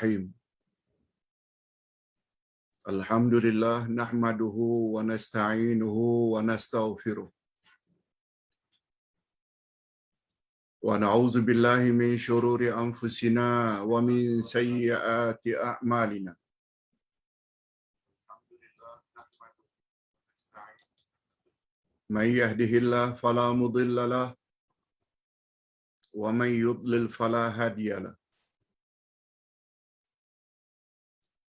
Bismillahirrahmanirrahim. Alhamdulillah nahmaduhu wa nasta'inuhu wa nastaghfiruh. Wa na'udzu billahi min syururi anfusina wa min sayyiati a'malina. Alhamdulillah nahmaduhu wa nasta'inuhu. May yahdihillahu fala mudilla lahu wa may yudlil fala hadiya lahu.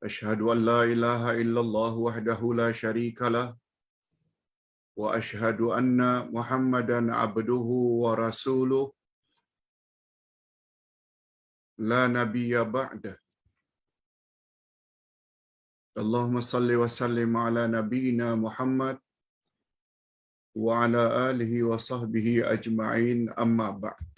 Asyhadu an la ilaha illallah wahdahu la syarika lah wa asyhadu anna Muhammadan abduhu wa rasuluh la nabiyya ba'dah. Allahumma salli wa sallim ala nabiyyina Muhammad wa ala alihi wa sahbihi ajma'in amma ba'd.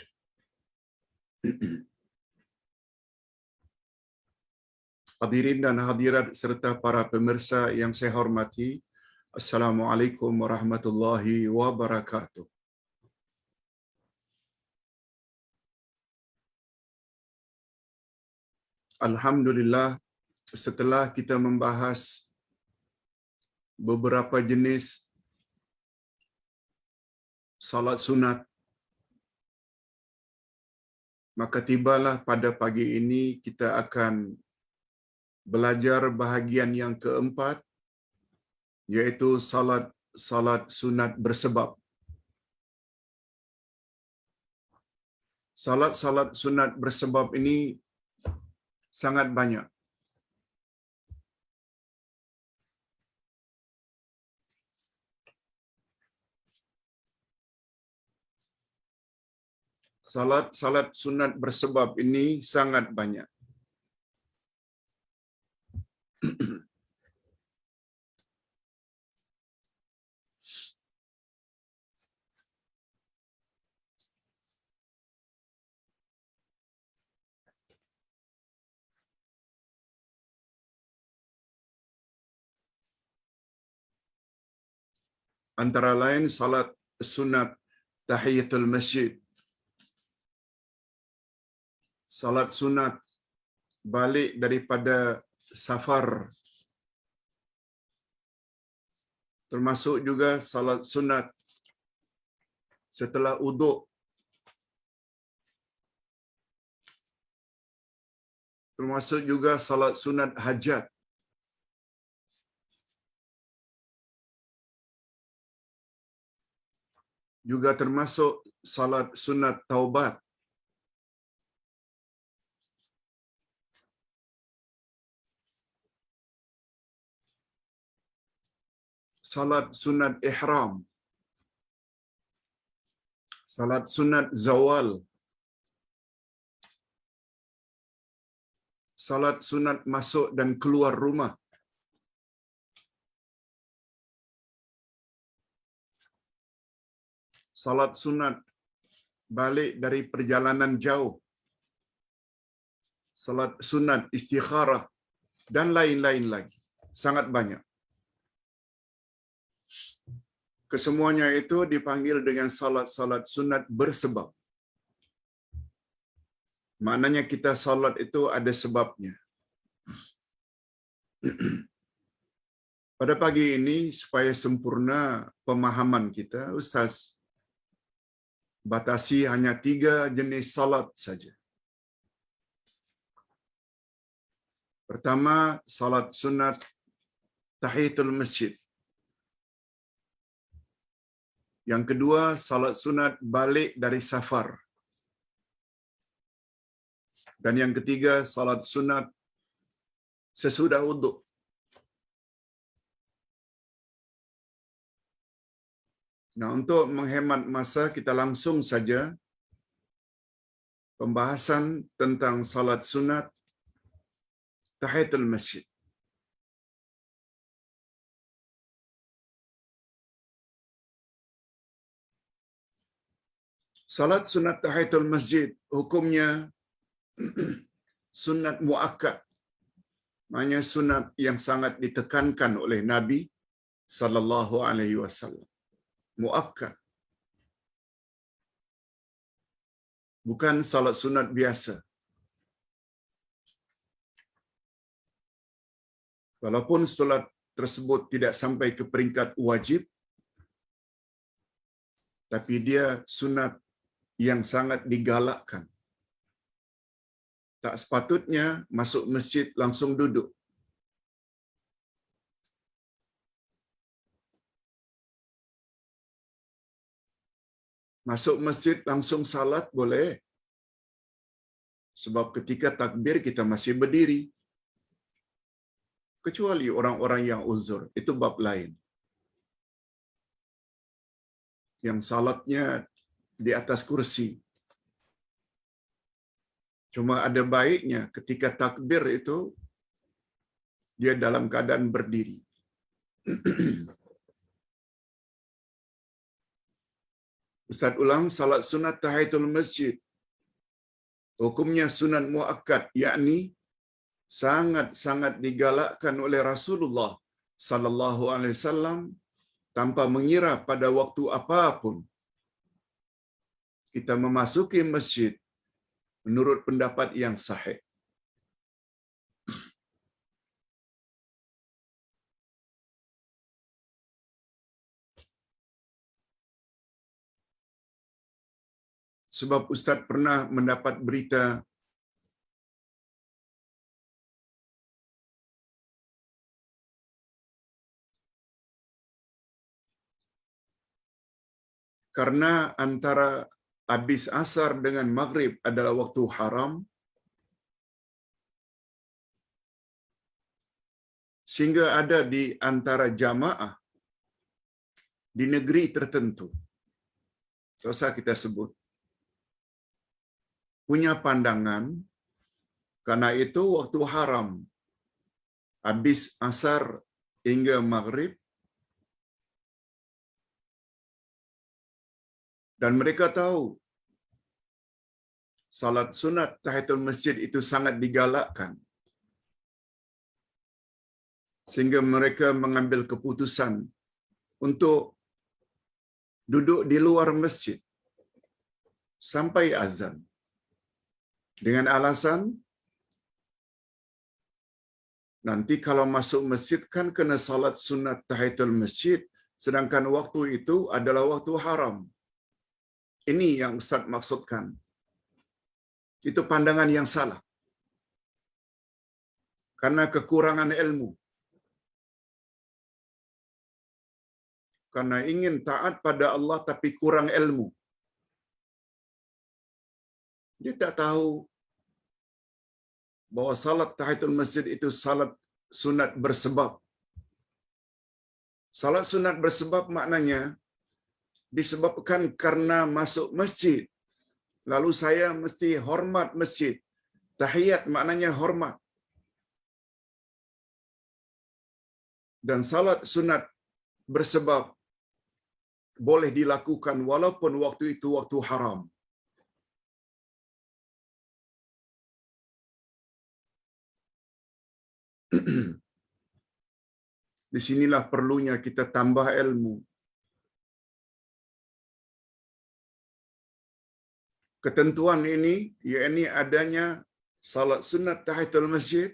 Hadirin dan hadirat serta para pemirsa yang saya hormati, Assalamualaikum warahmatullahi wabarakatuh. Alhamdulillah, setelah kita membahas beberapa jenis salat sunat, maka tibalah pada pagi ini kita akan belajar bahagian yang keempat, yaitu salat sunat bersebab. Salat sunat bersebab ini sangat banyak. Salat sunat bersebab ini sangat banyak. Antara lain salat sunat tahiyatul masjid, salat sunat balik daripada safar, termasuk juga salat sunat setelah uduk, termasuk juga salat sunat hajat, juga termasuk salat sunat taubat, salat sunat ihram, salat sunat zawal, salat sunat masuk dan keluar rumah, salat sunat balik dari perjalanan jauh, salat sunat istikharah, dan lain-lain lagi. Sangat banyak. Kesemuanya itu dipanggil dengan salat sunat bersebab. Maknanya kita salat itu ada sebabnya. Pada pagi ini, supaya sempurna pemahaman kita, Ustaz batasi hanya 3 jenis salat saja. Pertama, salat sunat tahiyatul masjid. Yang kedua, salat sunat balik dari safar. Dan yang ketiga, salat sunat sesudah wuduk. Nah, untuk menghemat masa, kita langsung saja pembahasan tentang salat sunat tahiyatul masjid. Salat sunat tahiyatul masjid hukumnya sunat muakkad. Maknanya sunat yang sangat ditekankan oleh Nabi sallallahu alaihi wasallam. Muakkad. Bukan salat sunat biasa. Walaupun solat tersebut tidak sampai ke peringkat wajib, tapi dia sunat yang sangat digalakkan. Tak sepatutnya masuk masjid langsung duduk. Masuk masjid langsung salat boleh. Sebab ketika takbir kita masih berdiri. Kecuali orang-orang yang uzur, itu bab lain. Yang salatnya di atas kursi. Cuma ada baiknya ketika takbir itu dia dalam keadaan berdiri. Ustaz ulang, salat sunat tahiyatul masjid. Hukumnya sunat muakkad, yakni sangat-sangat digalakkan oleh Rasulullah sallallahu alaihi wasallam tanpa mengira pada waktu apapun. Kita memasuki masjid menurut pendapat yang sahih. Sebab Ustaz pernah mendapat berita karena antara habis asar dengan maghrib adalah waktu haram, sehingga ada di antara jamaah di negeri tertentu, tak usah kita sebut, punya pandangan karena itu waktu haram habis asar hingga maghrib, dan mereka tahu salat sunat tahiyatul masjid itu sangat digalakkan, sehingga mereka mengambil keputusan untuk duduk di luar masjid sampai azan dengan alasan nanti kalau masuk masjid kan kena salat sunat tahiyatul masjid, sedangkan waktu itu adalah waktu haram. Ini yang Ustaz maksudkan. Itu pandangan yang salah. Karena kekurangan ilmu. Karena ingin taat pada Allah tapi kurang ilmu. Dia tak tahu bahwa salat tahiyatul masjid itu salat sunat bersebab. Salat sunat bersebab maknanya disebabkan karena masuk masjid. Lalu saya mesti hormat masjid. Tahiyat maknanya hormat. Dan salat sunat bersebab boleh dilakukan walaupun waktu itu waktu haram. Di sinilah perlunya kita tambah ilmu. Ketentuan ini, yakni adanya salat sunat tahiyatul masjid,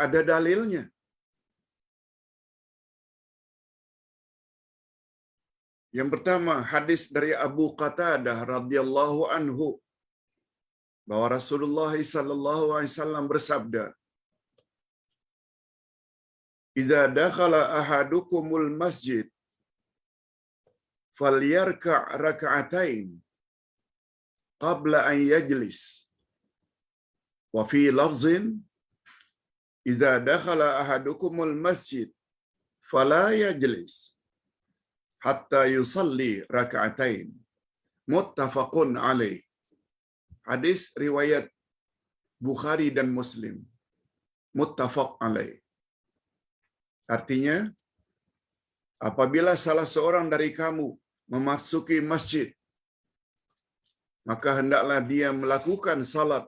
ada dalilnya. Yang pertama, hadis dari Abu Qatadah radhiyallahu anhu bahwa Rasulullah sallallahu alaihi wasallam bersabda, "Idza dakhala ahadukumul masjid falyarka' rak'atain qabla an yajlis." Wa fi lafzin, "Idza dakhala ahadukumul masjid fala yajlis hatta yusalli rak'atain." Muttafaqun alaih. Hadis riwayat Bukhari dan Muslim. Muttafaq alaih. Artinya, apabila salah seorang dari kamu memasuki masjid, maka hendaklah dia melakukan salat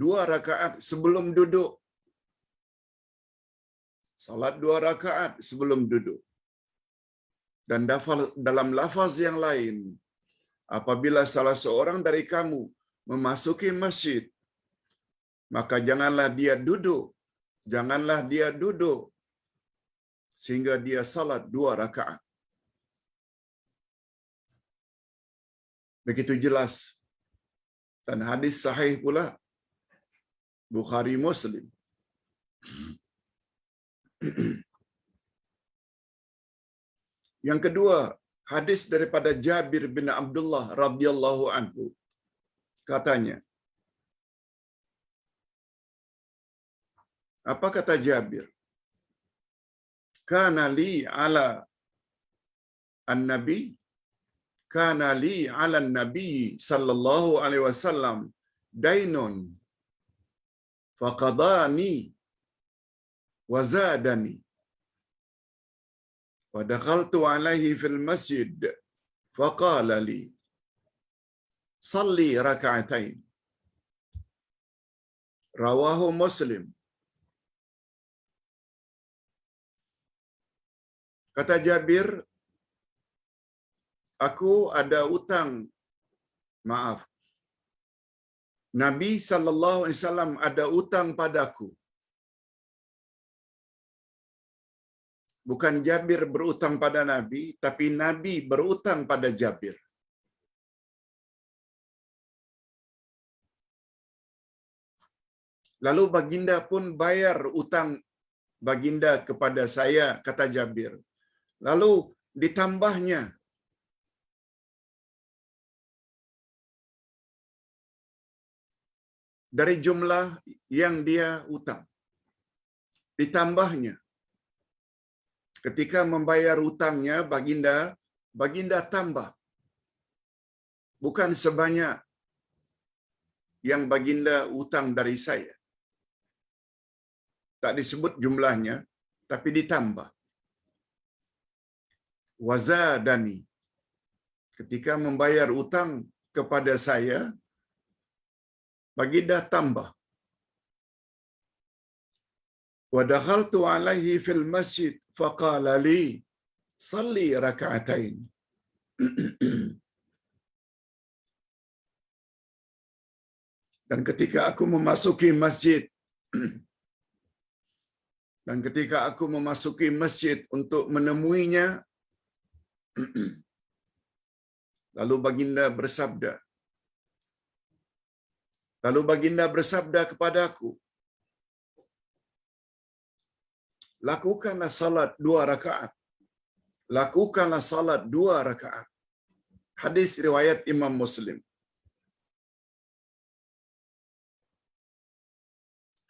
2 rakaat sebelum duduk. Salat 2 rakaat sebelum duduk. Dan dalam lafaz yang lain, apabila salah seorang dari kamu memasuki masjid, maka janganlah dia duduk. Janganlah dia duduk sehingga dia salat 2 rakaat. Begitu jelas. Dan hadis sahih pula. Bukhari Muslim. Yang kedua, hadis daripada Jabir bin Abdullah radhiyallahu anhu. Katanya, apa kata Jabir? Kana li ala an-nabi kana li ala an-nabi sallallahu alaihi wasallam dainun faqadani wa zadani wa dakhaltu alaihi fil masjid faqala li salli rak'atain. Rawahu Muslim. Kata Jabir, aku ada utang, maaf. Nabi sallallahu alaihi wasallam ada utang padaku. Bukan Jabir berutang pada Nabi, tapi Nabi berutang pada Jabir. Lalu baginda pun bayar utang baginda kepada saya, kata Jabir. Lalu ditambahnya dari jumlah yang dia utang. Ditambahnya. Ketika membayar utangnya, baginda tambah. Bukan sebanyak yang baginda utang dari saya. Tak disebut jumlahnya, tapi ditambah. Wazadani. Ketika membayar utang kepada saya, baginda tambah. Wa dakhaltu alaihi fil masjid faqala li salli rak'atain. Dan ketika aku memasuki masjid untuk menemuinya, lalu baginda bersabda kepadaku, lakukanlah salat 2 rakaat. Lakukanlah salat 2 rakaat. Hadis riwayat Imam Muslim.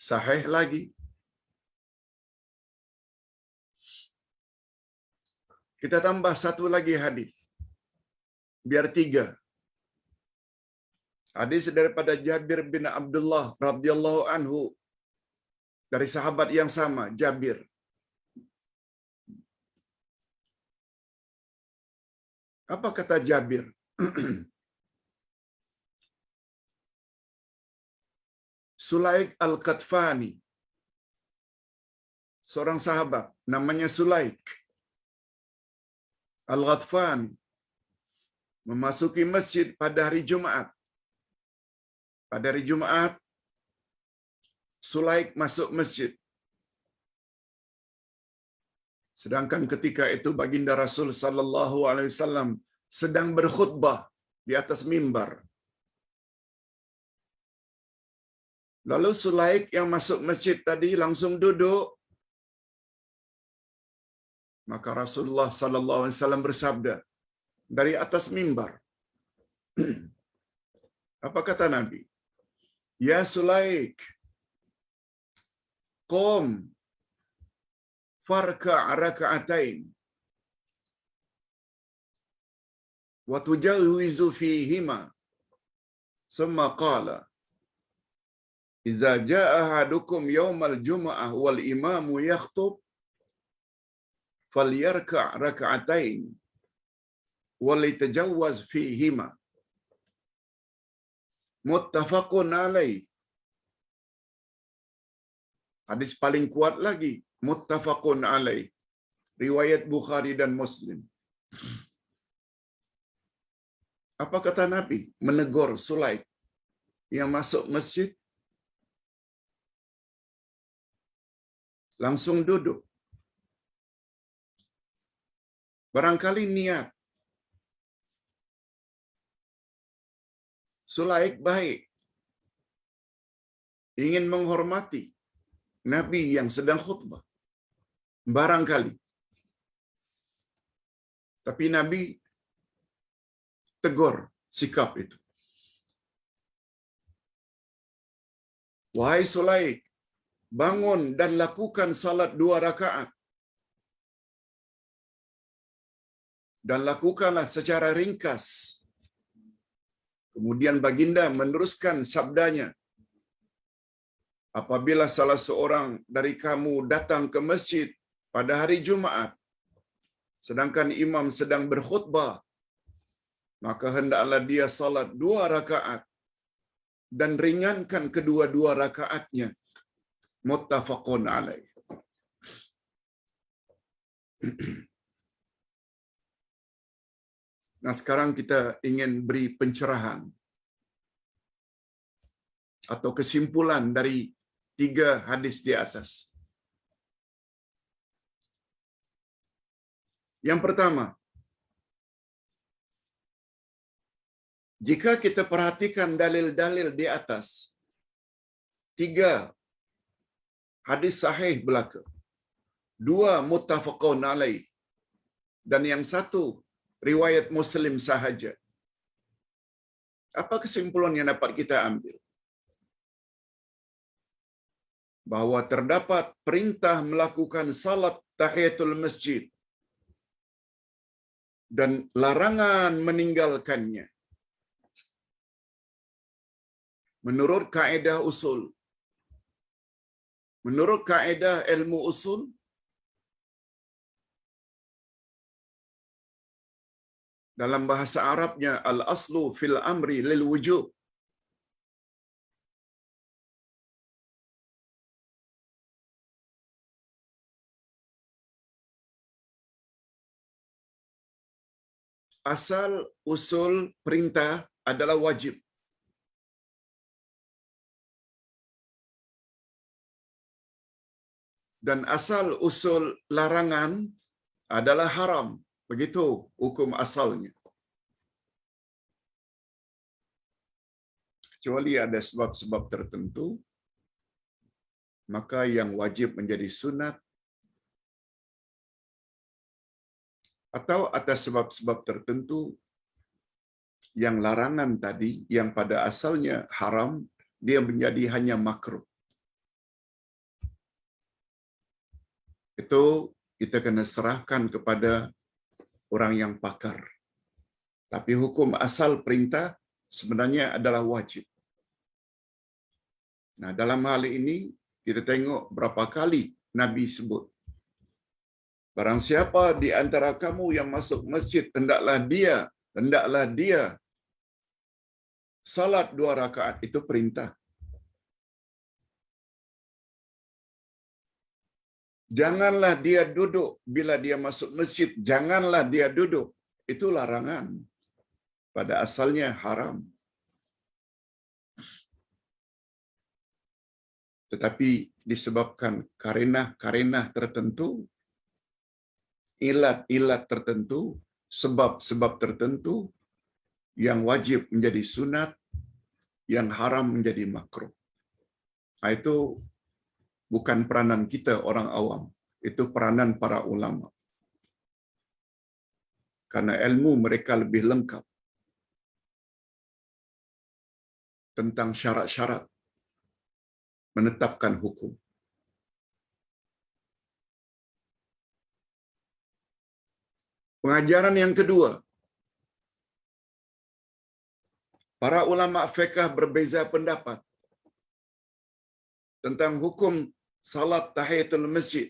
Sahih lagi. Kita tambah satu lagi hadis. Biar 3. Hadis daripada Jabir bin Abdullah radhiyallahu anhu, dari sahabat yang sama, Jabir. Apa kata Jabir? Sulaik Al-Qatfani, seorang sahabat namanya Sulaik Al-Qatfani, memasuki masjid pada hari Jumaat. Pada hari Jumaat, Sulaik masuk masjid. Sedangkan ketika itu baginda Rasul sallallahu alaihi wasallam sedang berkhutbah di atas mimbar. Lalu Sulaik yang masuk masjid tadi langsung duduk. Maka Rasulullah sallallahu alaihi wasallam bersabda dari atas mimbar. Apa kata Nabi? Ya Sulaik, qum farka' raka'atain wa tujawizu fihima. Summa qala, idza jaa ahadukum yaumal jum'ah wal imamu yakhthub falyarka' raka'atain wa litajawwaz fihima. Muttafaqun alaih. Hadis paling kuat lagi, muttafaqun alaih. Riwayat Bukhari dan Muslim. Apa kata Nabi? Menegur Sulaik yang masuk masjid. langsung duduk. Barangkali niat Sulaik baik, ingin menghormati Nabi yang sedang khutbah. Barangkali. Tapi Nabi tegur sikap itu. Wahai Sulaik, bangun dan lakukan salat 2 rakaat. Dan lakukanlah secara ringkas. Kemudian baginda meneruskan sabdanya, apabila salah seorang dari kamu datang ke masjid pada hari Jumaat, sedangkan imam sedang berkhutbah, maka hendaklah dia salat 2 rakaat dan ringankan kedua-dua rakaatnya. Muttafaqun alaih. Nah, sekarang kita ingin beri pencerahan atau kesimpulan dari 3 hadis di atas. Yang pertama, jika kita perhatikan dalil-dalil di atas, 3 hadis sahih belaka, 2 muttafaqun alaih, dan yang 1 riwayat Muslim sahaja. Apa kesimpulan yang dapat kita ambil? Bahwa terdapat perintah melakukan salat tahiyatul masjid dan larangan meninggalkannya. Menurut kaedah usul, menurut kaedah ilmu usul, dalam bahasa Arabnya al-aslu fil amri lil wujub. Asal usul perintah adalah wajib. Dan asal usul larangan adalah haram. Begitu hukum asalnya. Kecuali ada sebab-sebab tertentu, maka yang wajib menjadi sunat, atau atas sebab-sebab tertentu yang larangan tadi yang pada asalnya haram, dia menjadi hanya makruh. Itu kita kena serahkan kepada orang yang pakar. Tapi hukum asal perintah sebenarnya adalah wajib. Nah, dalam hal ini kita tengok berapa kali Nabi sebut, barang siapa di antara kamu yang masuk masjid, hendaklah dia salat 2 rakaat. Itu perintah. Janganlah dia duduk bila dia masuk masjid. Janganlah dia duduk. Itu larangan. Pada asalnya haram. Tetapi disebabkan karenah tertentu, ilat-ilat tertentu, sebab-sebab tertentu, yang wajib menjadi sunat, yang haram menjadi makruh. Itu bukan peranan kita orang awam. Itu peranan para ulama. Karena ilmu mereka lebih lengkap tentang syarat-syarat menetapkan hukum. Pengajaran yang kedua, para ulama fiqh berbeza pendapat tentang hukum salat tahiyatul masjid.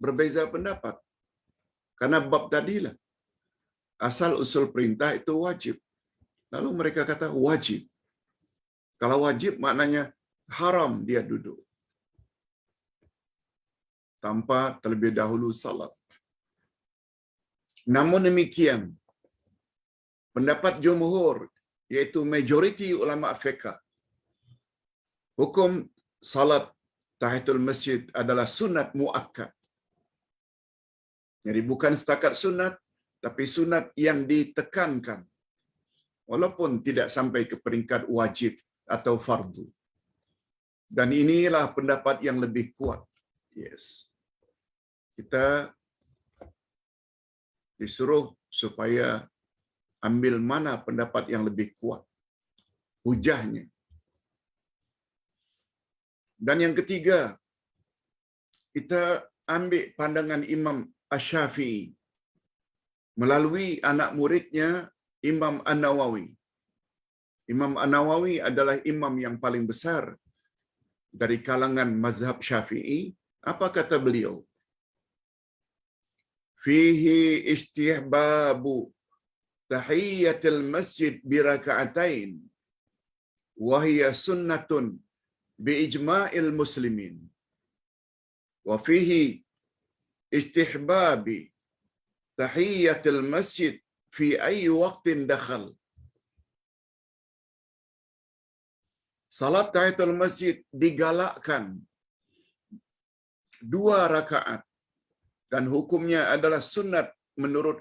Berbeza pendapat. Karena bab tadilah, asal usul perintah itu wajib. Lalu mereka kata wajib. Kalau wajib maknanya haram dia duduk tanpa terlebih dahulu salat. Namun demikian, pendapat jumhur, yaitu majoriti ulama fiqh, hukum salat tahiyatul masjid adalah sunat muakkad. Jadi bukan setakat sunat, tapi sunat yang ditekankan. Walaupun tidak sampai ke peringkat wajib atau fardu. Dan inilah pendapat yang lebih kuat. Yes. Kita disuruh supaya ambil mana pendapat yang lebih kuat. Hujahnya. Dan yang ketiga, kita ambil pandangan Imam Asy-Syafi'i melalui anak muridnya Imam An-Nawawi. Imam An-Nawawi adalah imam yang paling besar dari kalangan mazhab Syafi'i. Apa kata beliau? Fihi istihbabu tahiyatul masjid bi raka'atain wa hiya sunnatun bi ijma'il muslimin. Wa fihi istihbabi tahiyatul masjid fi ayyi waqtin dakhal. Salat tahiyatul masjid digalakkan 2 rakaat dan hukumnya adalah sunat menurut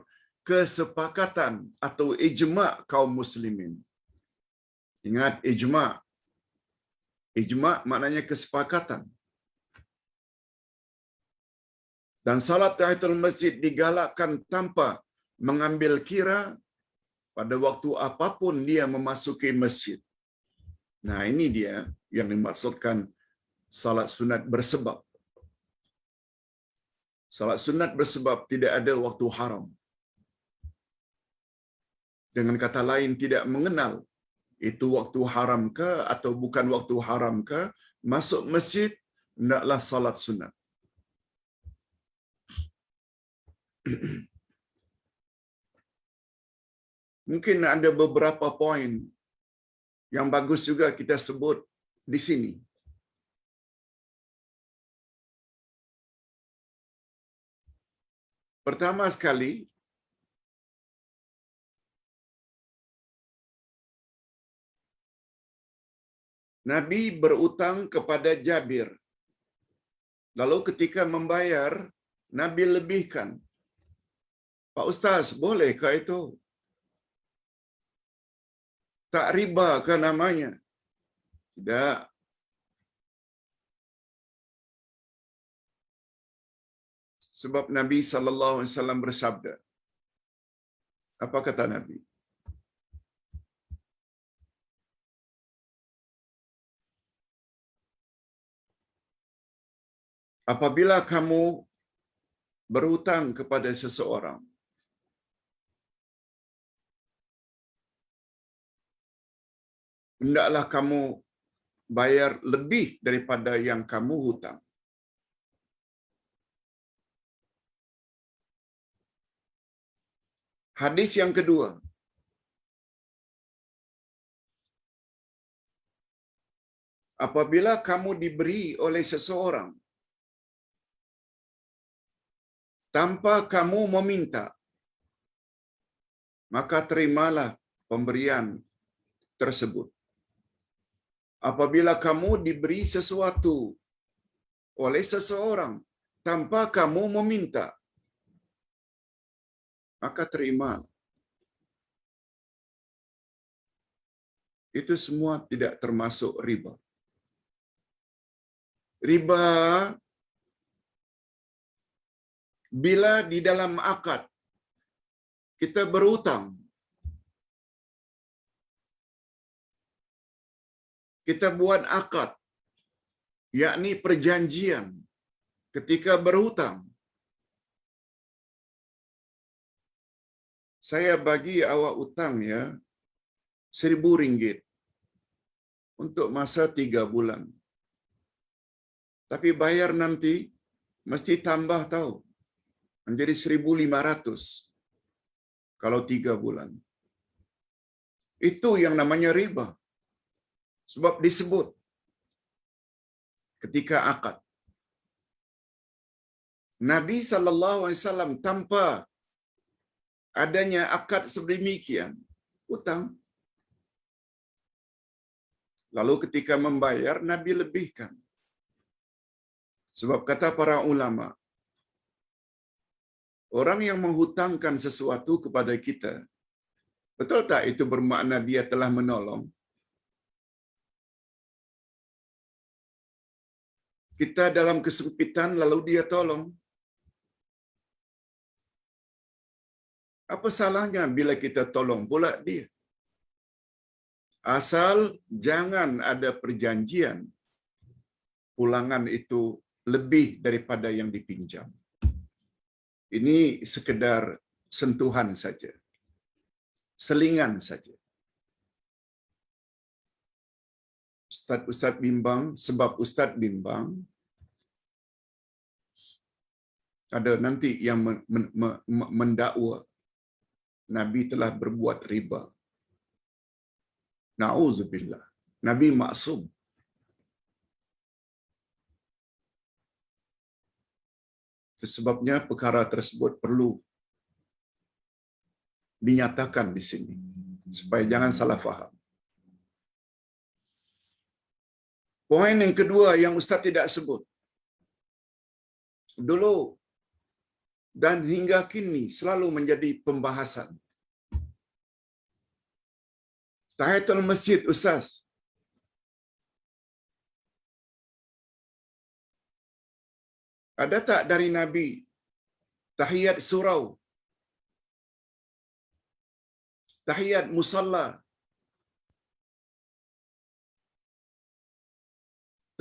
kesepakatan atau ijma' kaum muslimin. Ingat ijma'. Ijma' maknanya kesepakatan. Dan salat tahiyatul masjid digalakkan tanpa mengambil kira pada waktu apapun dia memasuki masjid. Nah, ini dia yang dimaksudkan salat sunat bersebab. Salat sunat bersebab tidak ada waktu haram. Dengan kata lain, tidak mengenal itu waktu haram ke atau bukan waktu haram ke, masuk masjid hendaklah salat sunat. Mungkin ada beberapa poin yang bagus juga kita sebut di sini. Pertama sekali, Nabi berutang kepada Jabir. Lalu ketika membayar, Nabi lebihkan. Pak Ustaz, bolehkah itu? Tak riba ke namanya? Tidak. Sebab Nabi sallallahu alaihi wasallam bersabda. Apa kata Nabi? Apabila kamu berhutang kepada seseorang, hendaklah kamu bayar lebih daripada yang kamu hutang. Hadis yang kedua. Apabila kamu diberi oleh seseorang tanpa kamu meminta, maka terimalah pemberian tersebut. Apabila kamu diberi sesuatu oleh seseorang tanpa kamu meminta, maka terimalah. Itu semua tidak termasuk riba. Riba bila di dalam akad kita berhutang, kita buat akad, yakni perjanjian ketika berhutang. Saya bagi awak hutang ya RM1,000 untuk masa 3 bulan. Tapi bayar nanti mesti tambah tahu. Menjadi 1,500 kalau 3 bulan. Itu yang namanya riba. Sebab disebut ketika akad. Nabi sallallahu alaihi wasallam tanpa adanya akad sedemikian, hutang. Lalu ketika membayar, Nabi lebihkan. Sebab kata para ulama, orang yang menghutangkan sesuatu kepada kita, betul tak itu bermakna dia telah menolong? Kita dalam kesempitan lalu dia tolong. Apa salahnya bila kita tolong pula dia? Asal jangan ada perjanjian pulangan itu lebih daripada yang dipinjam. Ini sekedar sentuhan saja. Selingan saja. Ustaz bimbang, sebab Ustaz bimbang, ada nanti yang mendakwa Nabi telah berbuat riba. Na'udzubillah. Nabi maksum. Sebabnya perkara tersebut perlu dinyatakan di sini supaya jangan salah faham. Poin yang kedua yang Ustaz tidak sebut. Dulu dan hingga kini selalu menjadi pembahasan. Tahiyatul masjid, Ustaz. Ada tak dari Nabi tahiyat surau, tahiyat musalla,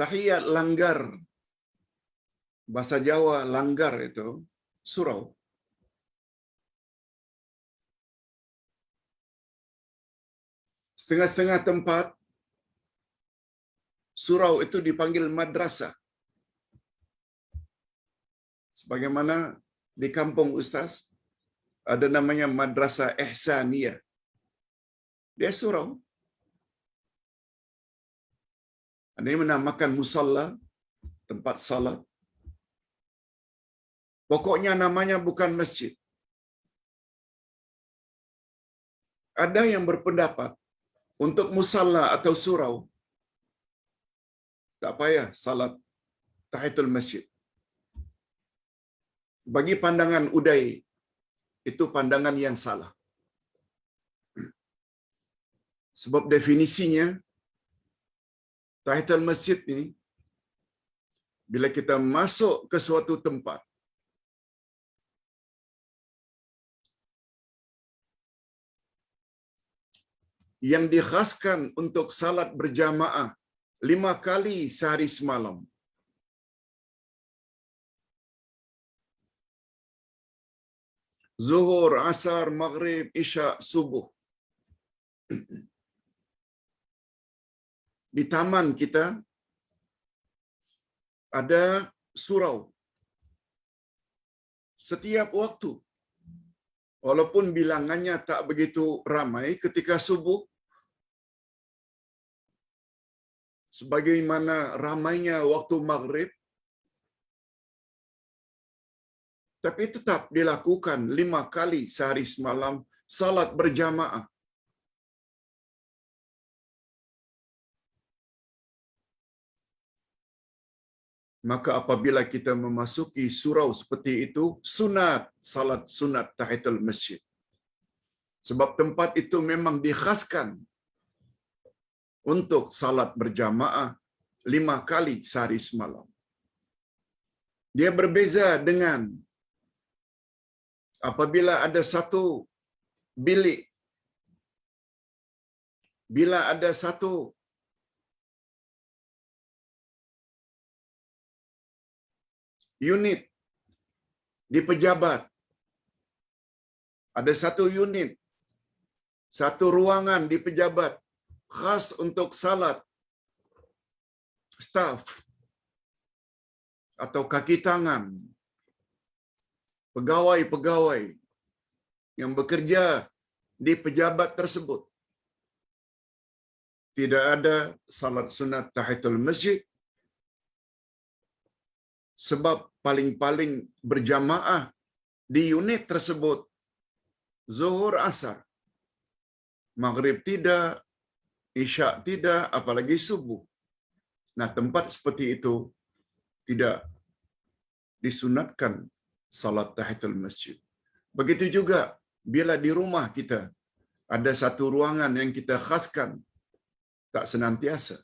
tahiyat langgar? Bahasa Jawa langgar itu surau. Setengah-setengah tempat surau itu dipanggil madrasah. Sebagaimana di kampung Ustaz ada namanya Madrasah Ihsaniyah. Dia surau. Ada yang menamakan musalla, tempat salat. Pokoknya namanya bukan masjid. Ada yang berpendapat untuk musalla atau surau, tak payah salat tahiyatul masjid. Bagi pandangan Uday, itu pandangan yang salah. Sebab definisinya, tahiyatul masjid ini, bila kita masuk ke suatu tempat, yang dikhaskan untuk salat berjamaah 5 kali sehari semalam. Zuhur, Asar, Maghrib, Isya, Subuh. Di taman kita ada surau. Setiap waktu. Walaupun bilangannya tak begitu ramai ketika subuh, sebagaimana ramainya waktu Maghrib, tapi tetap dilakukan 5 kali sehari semalam salat berjamaah. Maka apabila kita memasuki surau seperti itu, sunat salat sunat tahiyatul masjid. Sebab tempat itu memang dikhaskan untuk salat berjamaah 5 kali sehari semalam. Dia berbeza dengan apabila ada satu bilik, bila ada satu unit di pejabat, ada satu unit, satu ruangan di pejabat khas untuk salat staf atau kaki tangan, pegawai-pegawai yang bekerja di pejabat tersebut. Tidak ada salat sunat tahiyatul masjid, sebab paling-paling berjamaah di unit tersebut Zuhur, Asar, Maghrib tidak, Isya tidak, apalagi subuh. Nah, tempat seperti itu tidak disunatkan salat tahiyatul masjid. Begitu juga bila di rumah kita ada satu ruangan yang kita khaskan, tak senantiasa.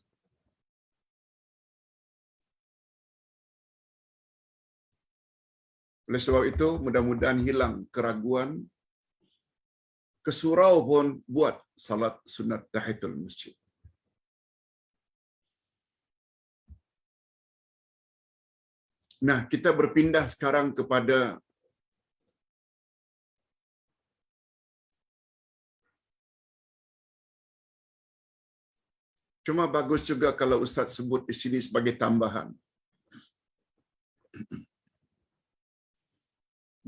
Oleh sebab itu, mudah-mudahan hilang keraguan, ke surau pun buat salat sunat tahiyatul masjid. Nah, kita berpindah sekarang kepada cuma bagus juga kalau Ustaz sebut di sini sebagai tambahan.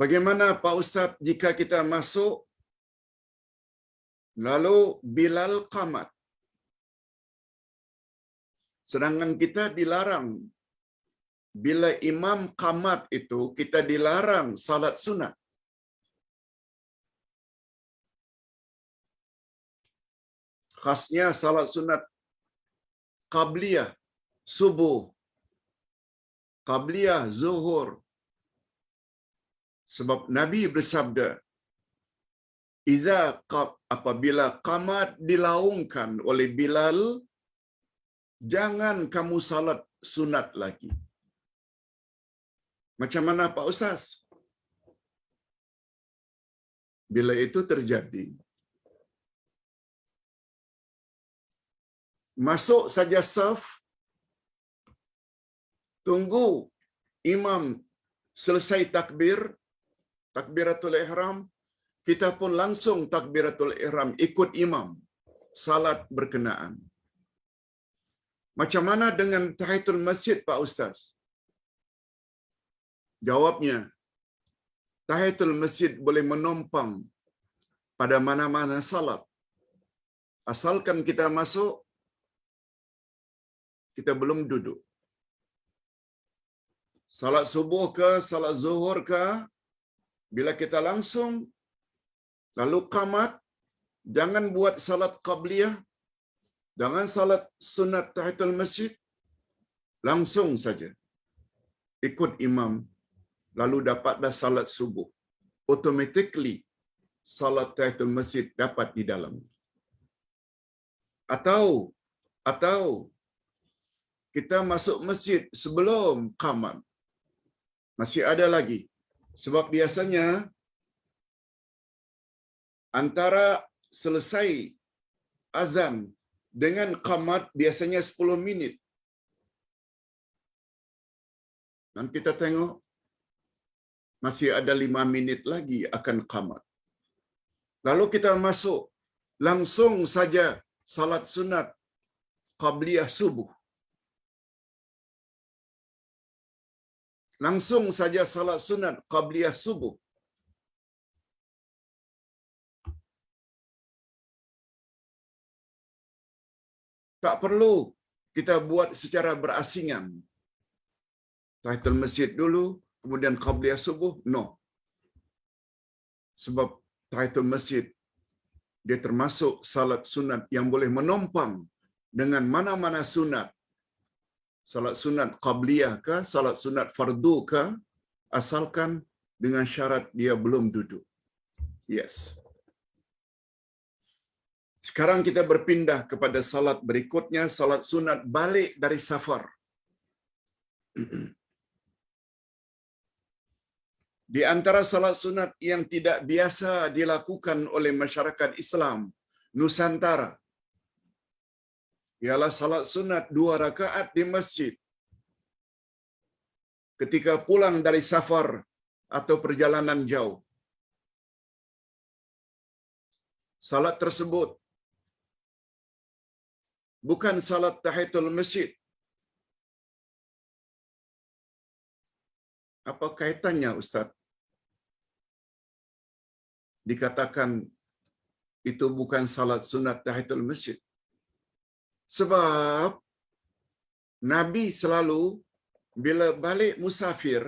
Bagaimana Pak Ustaz jika kita masuk lalu Bilal qamat, sedangkan kita dilarang bila imam qamat itu kita dilarang salat sunat. Khasnya salat sunat qabliyah subuh, qabliyah zuhur. Sebab Nabi bersabda, apabila qamat dilaungkan oleh Bilal, jangan kamu salat sunat lagi. Macam mana Pak Ustaz? Bila itu terjadi, masuk saja saf, tunggu imam selesai takbir, takbiratul ihram, kita pun langsung takbiratul ihram ikut imam, salat berkenaan. Macam mana dengan tahiyatul masjid Pak Ustaz? Jawabnya, tahiyatul masjid boleh menumpang pada mana-mana salat. Asalkan kita masuk, kita belum duduk. Salat subuh ke, salat zuhur ke, bila kita langsung lalu qamat, jangan buat salat qabliyah, jangan salat sunat tahiyatul masjid, langsung saja ikut imam, lalu dapatlah salat subuh. Automatically salat tahiyatul masjid dapat di dalam. Atau kita masuk masjid sebelum qamat, masih ada lagi. Sebab biasanya antara selesai azan dengan qamat biasanya 10 minit. Dan kita tengok masih ada 5 minit lagi akan qamat. Lalu kita masuk, langsung saja salat sunat qabliyah subuh. Langsung saja salat sunat qabliyah subuh. Tak perlu kita buat secara berasingan. Tahiyatul masjid dulu, kemudian qabliyah subuh. No. Sebab tahiyatul masjid, dia termasuk salat sunat yang boleh menumpang dengan mana-mana sunat. Salat sunat qabliyah ke, salat sunat fardu ke, asalkan dengan syarat dia belum duduk. Yes. Sekarang kita berpindah kepada salat berikutnya, salat sunat balik dari safar. Di antara salat sunat yang tidak biasa dilakukan oleh masyarakat Islam Nusantara ialah salat sunat 2 rakaat di masjid ketika pulang dari safar atau perjalanan jauh. Salat tersebut bukan salat tahiyatul masjid. Apa kaitannya Ustaz? Dikatakan itu bukan salat sunat tahiyatul masjid. Sebab Nabi selalu bila balik musafir,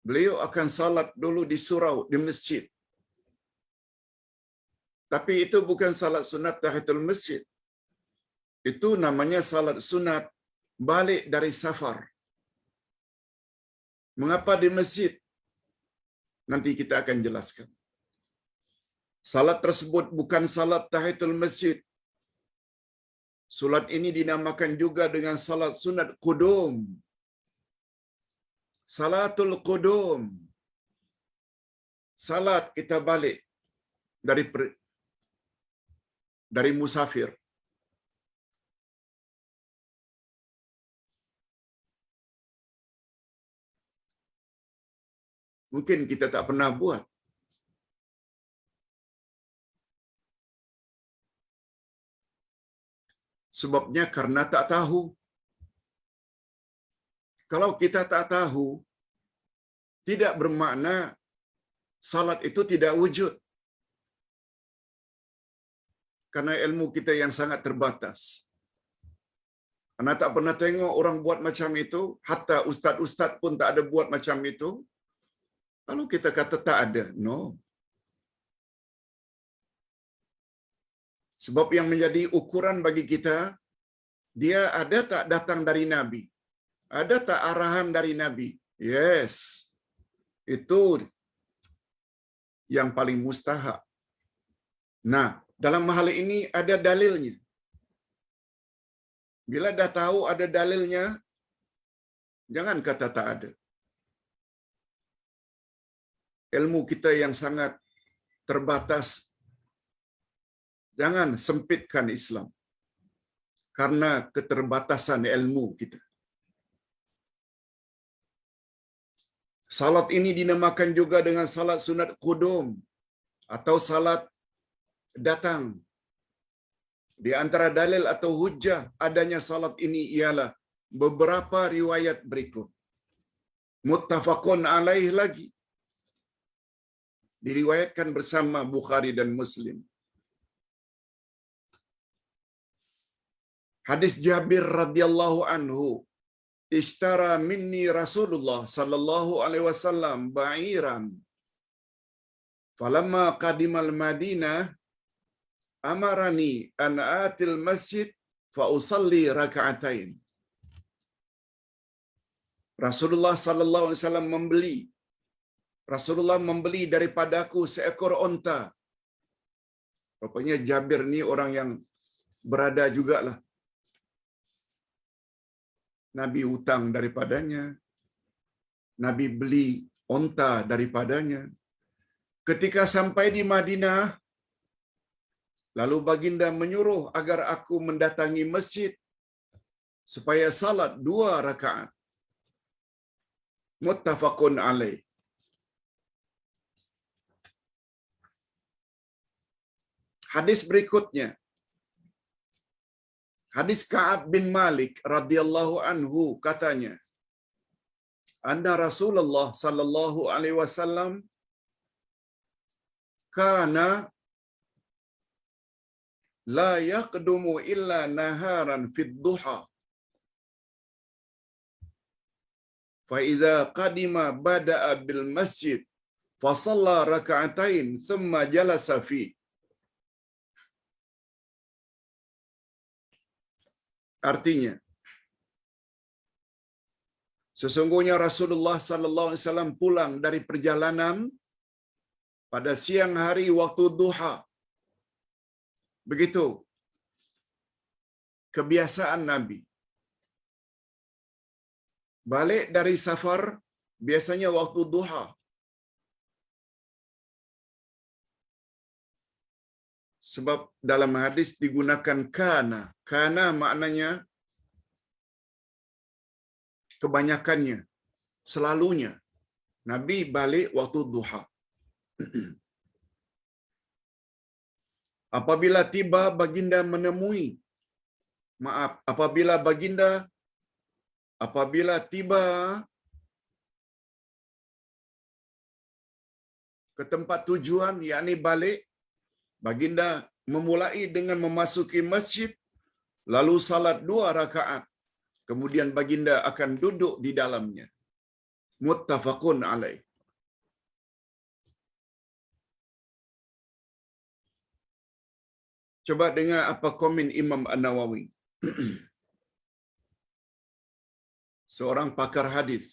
beliau akan salat dulu di surau, di masjid. Tapi itu bukan salat sunat tahiyatul masjid. Itu namanya salat sunat balik dari safar. Mengapa di masjid? Nanti kita akan jelaskan. Salat tersebut bukan salat tahiyatul masjid. Salat ini dinamakan juga dengan salat sunat qudum. Salatul qudum. Salat kita balik dari musafir. Mungkin kita tak pernah buat. Sebabnya karena tak tahu. Kalau kita tak tahu, tidak bermakna salat itu tidak wujud. Karena ilmu kita yang sangat terbatas. Anda tak pernah tengok orang buat macam itu, hatta ustaz-ustaz pun tak ada buat macam itu. Lalu kita kata tak ada. No. Sebab yang menjadi ukuran bagi kita, dia ada tak datang dari Nabi? Ada tak arahan dari Nabi? Yes. Itu yang paling mustahak. Nah, dalam hal ini ada dalilnya. Bila dah tahu ada dalilnya, jangan kata tak ada. Ilmu kita yang sangat terbatas, jangan sempitkan Islam karena keterbatasan ilmu kita. Salat ini dinamakan juga dengan salat sunat qudum atau salat datang. Di antara dalil atau hujjah adanya salat ini ialah beberapa riwayat berikut. Muttafaqun alaih lagi. Diriwayatkan bersama Bukhari dan Muslim. Hadis Jabir radhiyallahu anhu, "Ishtara minni Rasulullah sallallahu alaihi wasallam ba'iran. Falamma qadimal Madinah amarani an atil masjid fa usalli raka'atain." Rasulullah sallallahu alaihi wasallam Rasulullah membeli daripadaku seekor onta. Rupanya Jabir ni orang yang berada jugalah. Nabi hutang daripadanya. Nabi beli onta daripadanya. Ketika sampai di Madinah, lalu baginda menyuruh agar aku mendatangi masjid supaya salat 2 rakaat. Muttafaqun alaih. Hadis berikutnya. Hadis Ka'ab bin Malik radhiyallahu anhu katanya, anna Rasulullah sallallahu alaihi wasallam kana la yaqdumu illa naharan fid duha. Fa idza qadima bada'a bil masjid fa shalla rak'atain thumma jalasa fi. Artinya, sesungguhnya Rasulullah sallallahu alaihi wasallam pulang dari perjalanan pada siang hari waktu duha. Begitu kebiasaan Nabi. Balik dari safar biasanya waktu duha. Sebab dalam hadis digunakan kana. Kana maknanya kebanyakannya, selalunya. Nabi balik waktu duha. Apabila tiba baginda menemui, apabila tiba ke tempat tujuan, yakni balik, baginda memulai dengan memasuki masjid, lalu salat 2 rakaat. Kemudian baginda akan duduk di dalamnya. Muttafaqun alaih. Coba dengar apa komen Imam An-Nawawi. Seorang pakar hadis.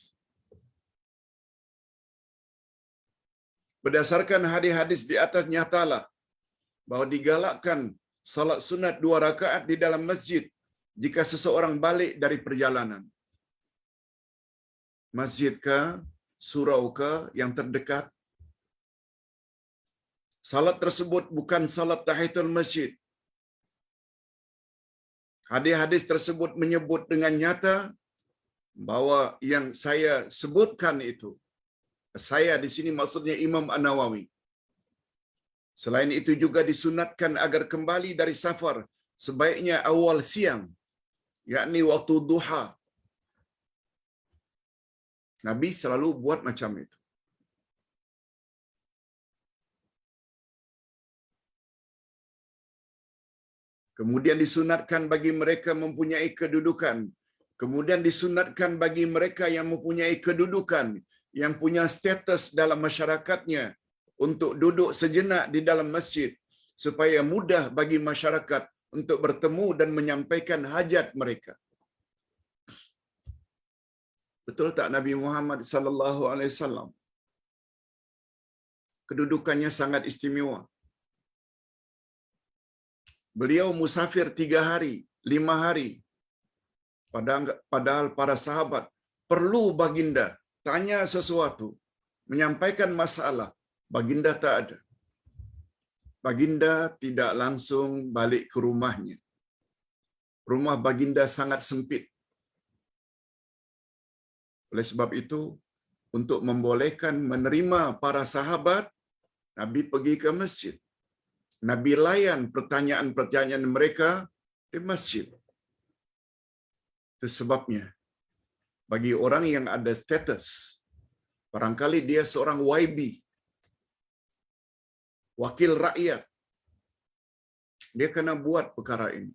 Berdasarkan hadis-hadis di atas nyatalah bahwa digalakkan salat sunat 2 rakaat di dalam masjid jika seseorang balik dari perjalanan. Masjid ke, surau ke yang terdekat. Salat tersebut bukan salat tahiyatul masjid. Hadis-hadis tersebut menyebut dengan nyata bahwa yang saya sebutkan itu, saya di sini maksudnya Imam An-Nawawi. Selain itu juga disunatkan agar kembali dari safar sebaiknya awal siang, yakni waktu duha. Nabi selalu buat macam itu. Kemudian disunatkan bagi mereka mempunyai kedudukan. Kemudian disunatkan bagi mereka yang mempunyai kedudukan, yang punya status dalam masyarakatnya, untuk duduk sejenak di dalam masjid, supaya mudah bagi masyarakat untuk bertemu dan menyampaikan hajat mereka. Betul tak Nabi Muhammad sallallahu alaihi wasallam? Kedudukannya sangat istimewa. Beliau musafir 3 hari, 5 hari. Padahal para sahabat perlu baginda tanya sesuatu, menyampaikan masalah, baginda tak ada. Baginda tidak langsung balik ke rumahnya. Rumah baginda sangat sempit. Oleh sebab itu, untuk membolehkan menerima para sahabat, Nabi pergi ke masjid. Nabi layan pertanyaan-pertanyaan mereka di masjid. Itu sebabnya, bagi orang yang ada status, barangkali dia seorang YB, wakil rakyat, dia kena buat perkara ini.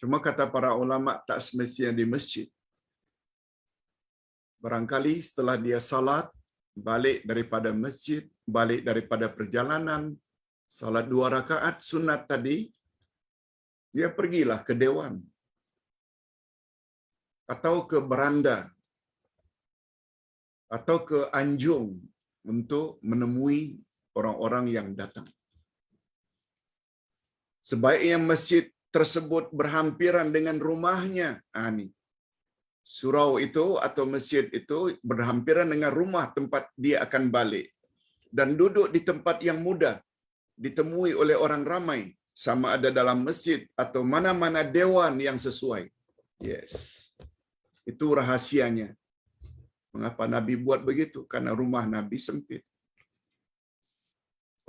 Cuma kata para ulama, tak semestinya di masjid. Barangkali setelah dia salat, balik daripada masjid, balik daripada perjalanan, salat 2 rakaat sunat tadi, dia pergilah ke dewan atau ke beranda atau ke anjung untuk menemui orang-orang yang datang. Sebaiknya masjid tersebut berhampiran dengan rumahnya. Ini surau itu atau masjid itu berhampiran dengan rumah tempat dia akan balik, dan duduk di tempat yang mudah ditemui oleh orang ramai, sama ada dalam masjid atau mana-mana dewan yang sesuai. Yes. Itu rahasianya. Mengapa Nabi buat begitu? Karena rumah Nabi sempit.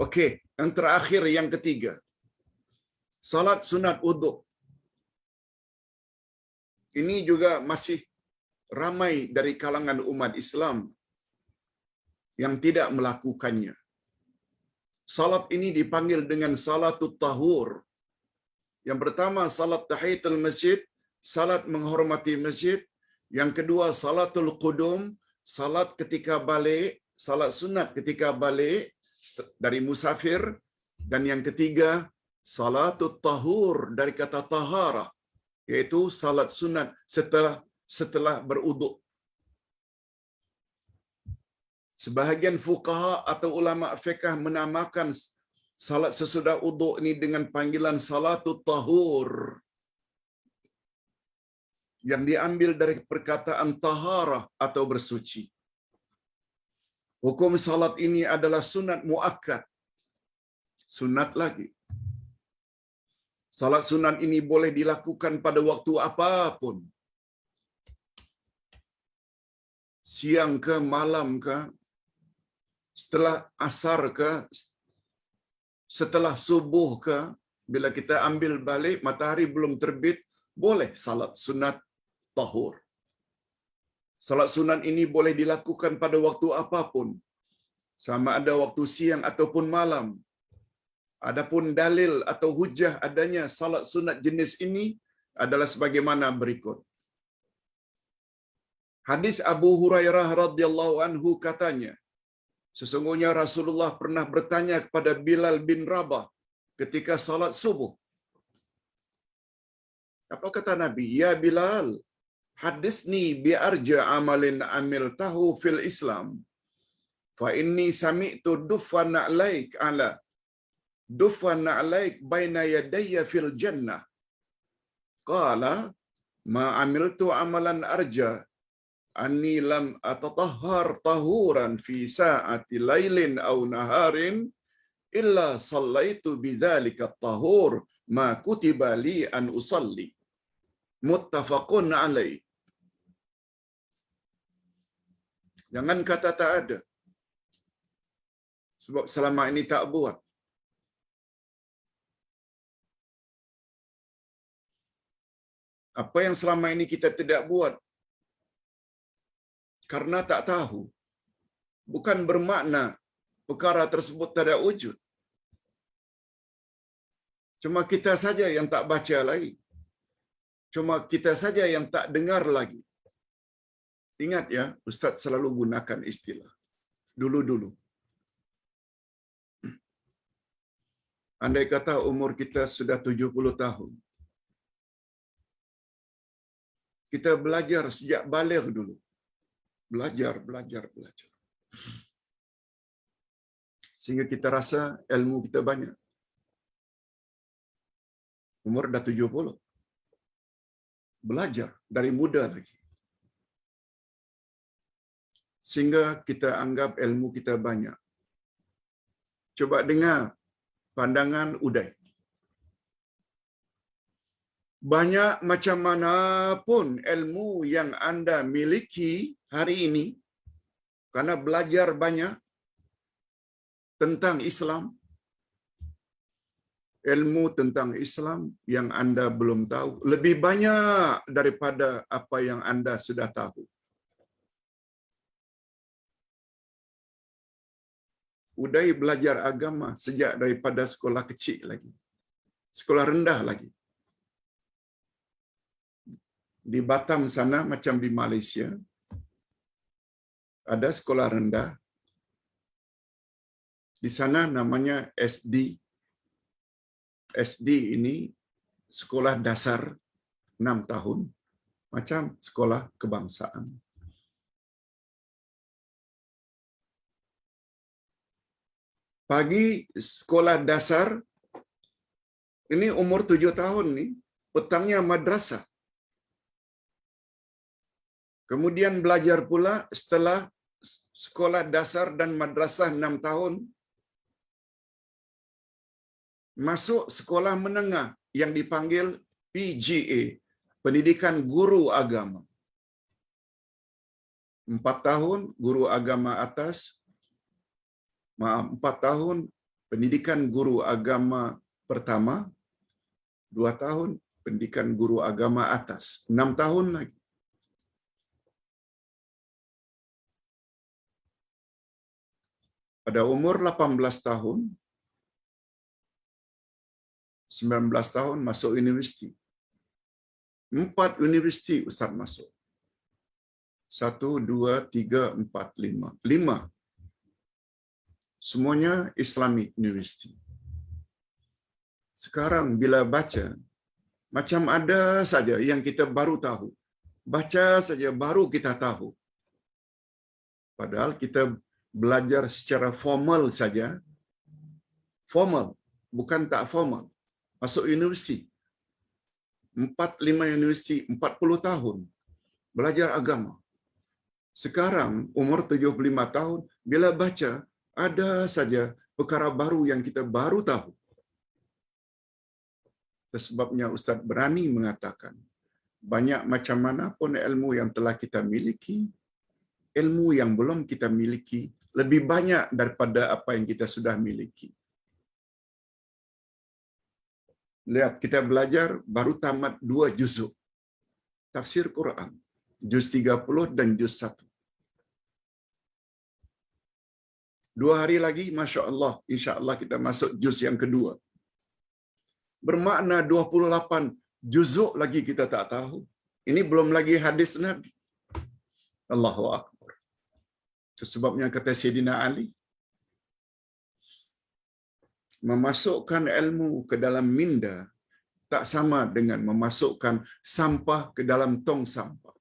Okey, yang terakhir, yang ketiga. Salat sunat wudu. Ini juga masih ramai dari kalangan umat Islam yang tidak melakukannya. Salat ini dipanggil dengan salatul tahur. Yang pertama, salat tahiyatul masjid, salat menghormati masjid. Yang kedua, salatul qudum, salat ketika balik, salat sunat ketika balik dari musafir. Dan yang ketiga, salatul tahur dari kata tahara, yaitu salat sunat setelah beruduk. Sebahagian fuqaha atau ulama fiqh menamakan salat sesudah uduk ini dengan panggilan salatul tahur, yang diambil dari perkataan taharah atau bersuci. Hukum salat ini adalah sunat muakkad. Sunat lagi. Salat sunat ini boleh dilakukan pada waktu apapun. Siang ke, malam ke, setelah asar ke, setelah subuh ke, bila kita ambil balik matahari belum terbit, boleh salat sunat tahur. Salat sunat ini boleh dilakukan pada waktu apapun, sama ada waktu siang ataupun malam. Adapun dalil atau hujah adanya salat sunat jenis ini adalah sebagaimana berikut. Hadis Abu Hurairah radhiyallahu anhu katanya, sesungguhnya Rasulullah pernah bertanya kepada Bilal bin Rabah ketika salat subuh. Apa kata Nabi? Ya Bilal, hadis ni biarja amalin amil tahu fil Islam fa inni sami'tu dufan alaik ala dufan alaik baina yadayya fil jannah qala ma amiltu amalan arja anni lam atatahhar tahuran fi sa'ati lailin aw naharin illa sallaitu bidzalika at-tahur ma kutiba li an usalli muttafaqun alaih. Jangan kata tak ada. Sebab selama ini tak buat. Apa yang selama ini kita tidak buat karena tak tahu, bukan bermakna perkara tersebut tak ada wujud. Cuma kita saja yang tak baca lagi. Cuma kita saja yang tak dengar lagi. Ingat ya, Ustaz selalu gunakan istilah. Dulu-dulu. Andai kata umur kita sudah 70 tahun. Kita belajar sejak baligh dulu. Belajar. Sehingga kita rasa ilmu kita banyak. Umur dah 70. Belajar dari muda lagi. Sehingga kita anggap ilmu kita banyak. Coba dengar pandangan Uday. Banyak macam mana pun ilmu yang anda miliki hari ini, karena belajar banyak tentang Islam, ilmu tentang Islam yang anda belum tahu lebih banyak daripada apa yang anda sudah tahu. Uday belajar agama sejak daripada sekolah kecil lagi. Sekolah rendah lagi. Di Batam sana macam di Malaysia, ada sekolah rendah. Di sana namanya SD. SD ini sekolah dasar 6 tahun. Macam sekolah kebangsaan. Pagi sekolah dasar, ini umur 7 tahun nih, petangnya madrasah. Kemudian belajar pula setelah sekolah dasar dan madrasah 6 tahun, masuk sekolah menengah yang dipanggil PGA, Pendidikan Guru Agama. 4 tahun guru agama atas, 4 tahun pendidikan guru agama pertama, 2 tahun pendidikan guru agama atas, 6 tahun lagi. Pada umur 18 tahun, 19 tahun masuk universiti. 4 universiti Ustaz masuk. 1, 2, 3, 4, 5. 5. Semuanya Islamic University. Sekarang bila baca, macam ada saja yang kita baru tahu. Baca saja baru kita tahu. Padahal kita belajar secara formal saja. Formal, bukan tak formal. Masuk universiti. 4-5 universiti, 40 tahun. Belajar agama. Sekarang, umur 75 tahun, bila baca, ada saja perkara baru yang kita baru tahu. Sebabnya Ustaz berani mengatakan, banyak macam mana pun ilmu yang telah kita miliki, ilmu yang belum kita miliki lebih banyak daripada apa yang kita sudah miliki. Lihat, kita belajar baru tamat 2 juzuk tafsir Quran, juz 30 dan juz 1. 2 hari lagi, Masya Allah, insya Allah kita masuk juz yang kedua. Bermakna 28 juzuk lagi kita tak tahu. Ini belum lagi hadis Nabi. Allahu Akbar. Sebabnya kata Sayyidina Ali, memasukkan ilmu ke dalam minda tak sama dengan memasukkan sampah ke dalam tong sampah.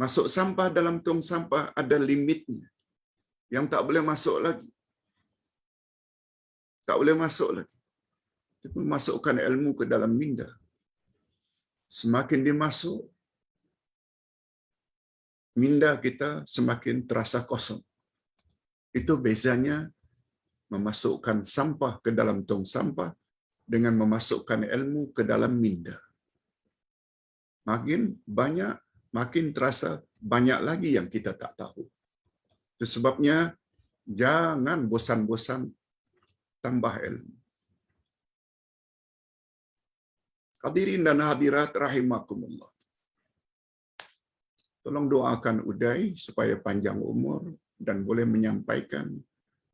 Masuk sampah dalam tong sampah ada limitnya. Yang tak boleh masuk lagi. Tak boleh masuk lagi. Kita masukkan ilmu ke dalam minda. Semakin dimasuk, minda kita semakin terasa kosong. Itu bezanya memasukkan sampah ke dalam tong sampah dengan memasukkan ilmu ke dalam minda. Makin banyak, makin terasa banyak lagi yang kita tak tahu. Itu sebabnya jangan bosan-bosan tambah ilmu. Hadirin dan hadirat rahimakumullah. Tolong doakan Uday supaya panjang umur dan boleh menyampaikan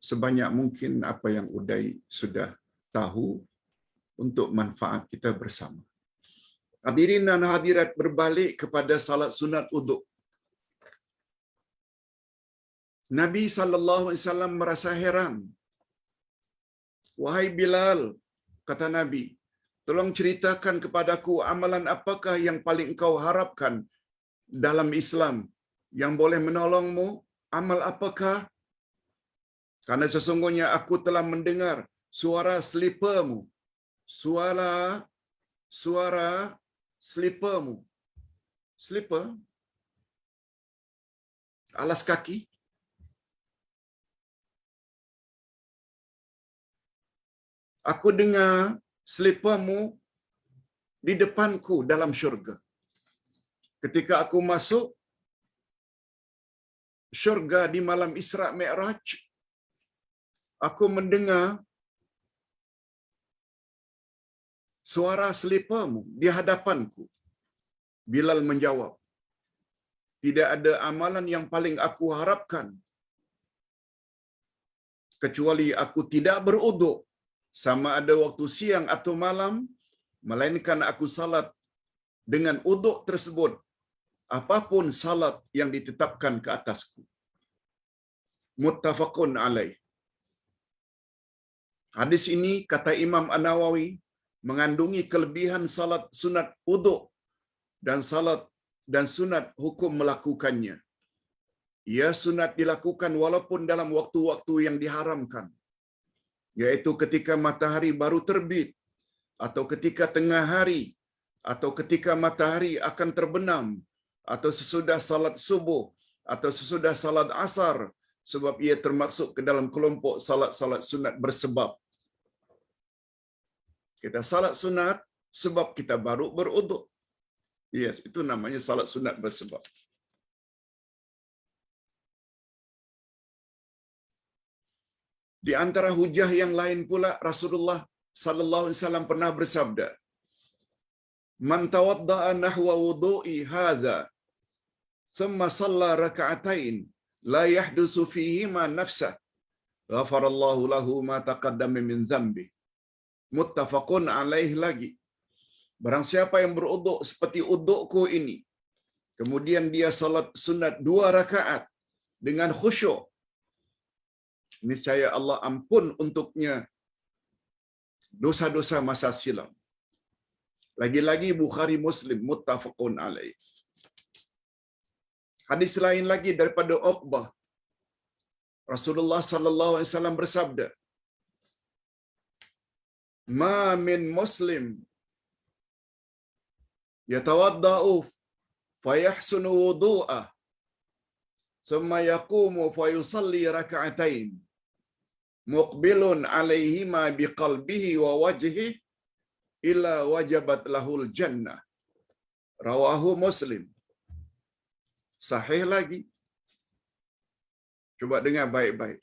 sebanyak mungkin apa yang Uday sudah tahu untuk manfaat kita bersama. Hadirin dan hadirat, berbalik kepada salat sunat wuduk. Nabi SAW merasa heran. Wahai Bilal, kata Nabi, tolong ceritakan kepadaku amalan apakah yang paling engkau harapkan dalam Islam yang boleh menolongmu. Amal apakah? Karena sesungguhnya aku telah mendengar suara slipermu. Suara slipermu. Slipper? Alas kaki? Aku dengar slipermu di depanku dalam syurga. Ketika aku masuk syurga di malam Isra Mi'raj, aku mendengar suara slipermu di hadapanku. Bilal menjawab, tidak ada amalan yang paling aku harapkan kecuali aku tidak beruduk sama ada waktu siang atau malam, melainkan aku salat dengan uduk tersebut, apapun salat yang ditetapkan ke atasku. Muttafaqun alaih. Hadis ini, kata Imam An-Nawawi, mengandungi kelebihan salat sunat uduk dan salat dan sunat hukum melakukannya. Ia sunat dilakukan walaupun dalam waktu-waktu yang diharamkan, yaitu ketika matahari baru terbit, atau ketika tengah hari, atau ketika matahari akan terbenam, atau sesudah salat subuh, atau sesudah salat asar, sebab ia termasuk ke dalam kelompok salat-salat sunat bersebab. Kita salat sunat sebab kita baru beruduk. Yes, itu namanya salat sunat bersebab. Di antara hujah yang lain pula, Rasulullah sallallahu alaihi wasallam pernah bersabda, "Man tawadda'a nahwa wudu'i hadza, thumma shalla raka'atain, la yahdusu fihima nafsah, ghafarallahu lahu ma taqaddama min dhanbi." Muttafaqun alaih lagi. Barang siapa yang beruduk seperti udukku ini, kemudian dia salat sunat 2 rakaat dengan khusyuk, niscaya Allah ampun untuknya dosa-dosa masa silam. Lagi-lagi Bukhari Muslim, muttafaqun alaih. Hadis lain lagi daripada Uqbah, Rasulullah sallallahu alaihi wasallam bersabda, "Ma min muslim yatawadda'u fayahsunu wudu'ah, thumma yaqumu fayusalli raka'atain, muqbilun 'alaihima biqalbihi wa wajhihi, illa wajabat lahul jannah." Rawahu Muslim. Sahih lagi. Coba dengar baik-baik.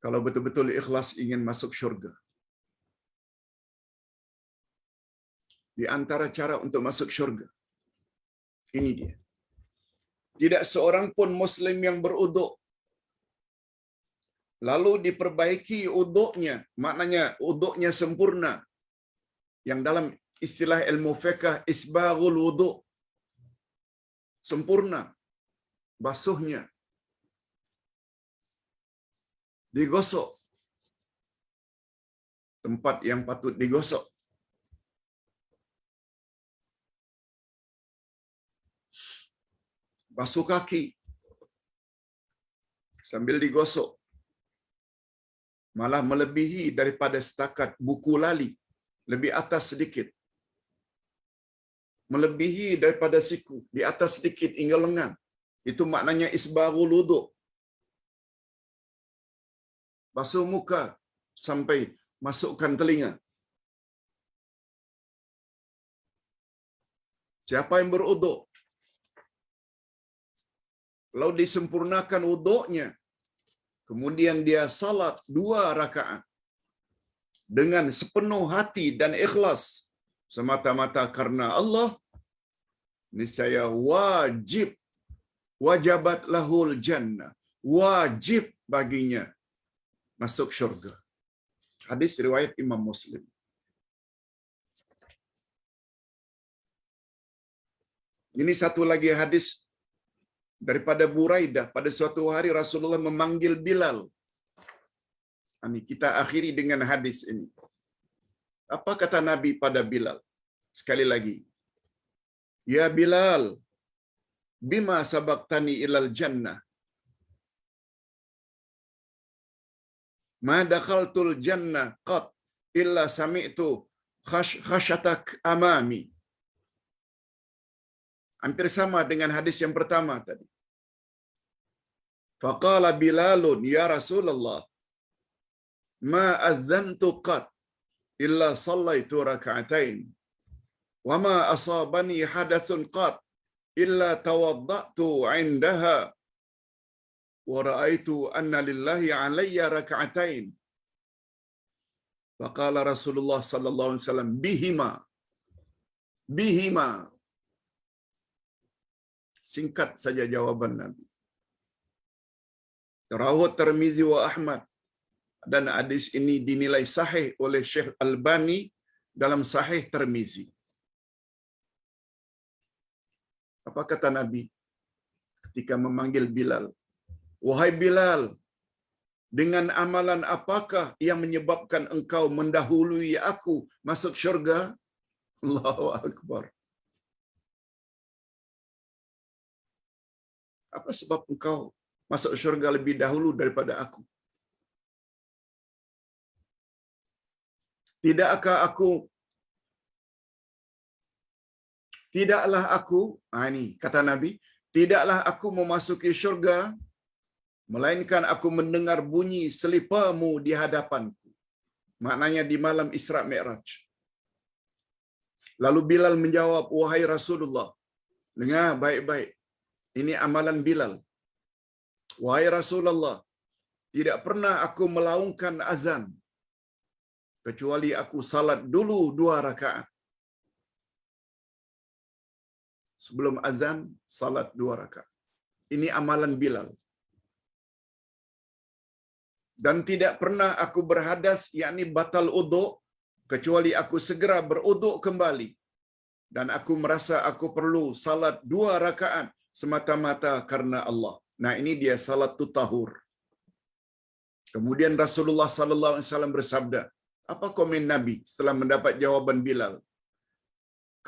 Kalau betul-betul ikhlas ingin masuk syurga, di antara cara untuk masuk syurga, ini dia. Tidak seorang pun Muslim yang beruduk lalu diperbaiki uduknya, maknanya uduknya sempurna, yang dalam istilah ilmu fiqh isbaghul wuduk, sempurna basuhnya, digosok tempat yang patut digosok, basuh kaki sambil digosok, malah melebihi daripada setakat buku lali, lebih atas sedikit, melebihi daripada siku, di atas sedikit hingga lengan. Itu maknanya isbagul wudu. Basuh muka sampai masukkan telinga. Siapa yang berwuduk, kalau disempurnakan wuduknya, kemudian dia salat 2 rakaat dengan sepenuh hati dan ikhlas semata-mata karena Allah, niscaya wajib, wajabat lahul jannah, wajib baginya masuk syurga. Hadis riwayat Imam Muslim. Ini satu lagi hadis daripada Buraidah. Pada suatu hari Rasulullah memanggil Bilal. Ini kita akhiri dengan hadis ini. Apa kata Nabi pada Bilal? Sekali lagi. Ya Bilal, bima sabaqtani ilal jannah. Ma dakhaltul jannah qat illa sami'tu khasyatak amami. Hampir sama dengan hadis yang pertama tadi. Faqala Bilalun ya Rasulullah, ma adzantu qat illa sallaitu raka'atain wa ma asabani hadathun qat illa tawaddatu 'indaha wa ra'aitu anna lillahi 'alayya raka'atain. Faqala Rasulullah sallallahu alaihi wasallam bihima. Singkat saja jawaban Nabi. Rawat Tirmizi wa Ahmad, dan hadis ini dinilai sahih oleh Syekh Albani dalam Sahih Tirmizi. Apa kata Nabi ketika memanggil Bilal? Wahai Bilal, dengan amalan apakah yang menyebabkan engkau mendahului aku masuk syurga? Allahu Akbar. Apa sebab engkau masuk syurga lebih dahulu daripada aku? Tidaklah aku, ini kata Nabi, tidaklah aku memasuki syurga, melainkan aku mendengar bunyi selipamu di hadapanku. Maknanya di malam Isra Mi'raj. Lalu Bilal menjawab, wahai Rasulullah, dengar baik-baik, ini amalan Bilal. Wahai Rasulullah, tidak pernah aku melaungkan azan, kecuali aku salat dulu 2 rakaat. Sebelum azan, salat 2 rakaat. Ini amalan Bilal. Dan tidak pernah aku berhadas, yakni batal uduk, kecuali aku segera beruduk kembali. Dan aku merasa aku perlu salat 2 rakaat semata-mata karena Allah. Nah, ini dia salatul tahur. Kemudian Rasulullah sallallahu alaihi wasallam bersabda, apa komen Nabi setelah mendapat jawaban Bilal?